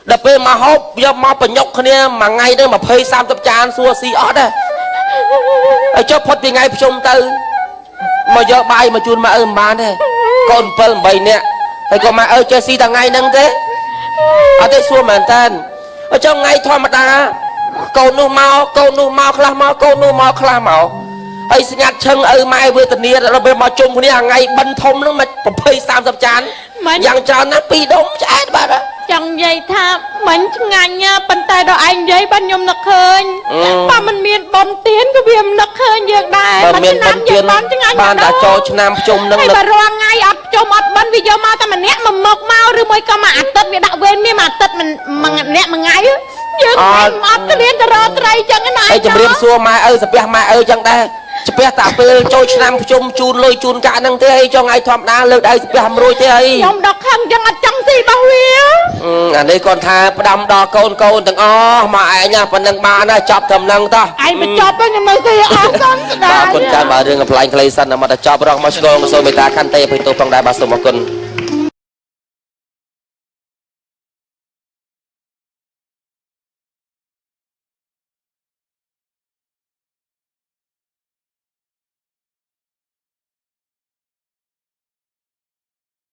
ដល់ពេលមកហូបយកមកបញ្ញុកគ្នាមួយថ្ងៃទៅ20 30ចានសួរស៊ីអត់ទេហើយចុះផុតពីថ្ងៃភ្ជុំទៅមកយកបាយមកជូនមកឪមិនបានទេកូន7 8នាក់ហើយក៏មកឪចេះស៊ីតែថ្ងៃហ្នឹងទេអត់ទេសួរមែនតើអញ្ចឹងថ្ងៃធម្មតាកូននោះមកខ្លះមកកូននោះមកខ្លះមកហើយស្ងាត់ឈឹងឪម៉ែវេទនាដល់ពេលមកជុំគ្នាថ្ងៃបិណ្ឌធំហ្នឹងមក20 30ចានយ៉ាងច្រើនណាស់2ដុំឆ្អែតបាទ ចង់និយាយថាមិញឆ្ងាញ់ប៉ុន្តែដល់ឯងនិយាយបានខ្ញុំនឹកឃើញបើមិនមានប៉ុនទៀនក៏វាមិននឹកឃើញយើងដែរបើមានប៉ុនទៀនបានឆ្ងាញ់បានតែចូលឆ្នាំភ្ជុំនឹងបើរាល់ថ្ងៃអត់ភ្ជុំអត់បិណ្ឌវាយកមកតែម្នាក់មកមកឬមួយក៏មួយអាទិត្យវាដាក់វេនមានមួយអាទិត្យម្នាក់មួយថ្ងៃយើងអត់ក្លៀនទៅរកត្រីចឹងណាហើយជំរាបសួរម៉ែឪសាពះម៉ែឪចឹងដែរស្ពះតាពេលចូលឆ្នាំភ្ជុំជូនលុយជូនកាក់ហ្នឹងទេហើយចុងថ្ងៃធម្មតាលើកដៃស្ពះមិនរួចទេអីខ្ញុំដល់ខឹងចឹងអត់ចង់ស៊ីរបស់វាអានេះគាត់ថាផ្ដាំដល់កូនទាំងអស់មកឯងប៉ុណ្្នឹងបានណាចប់ត្រឹមហ្នឹងតោះឯងបញ្ចប់ទៅខ្ញុំនៅទីអស់សិនស្ដាយបាទគុណចាំបើរឿងកំ pl ាញ់ក្លេសិនមកតែចប់រកមកឆ្កងសូមមេត្តាខន្តីអភ័យទោសផងដែរបាទសូមអរគុណ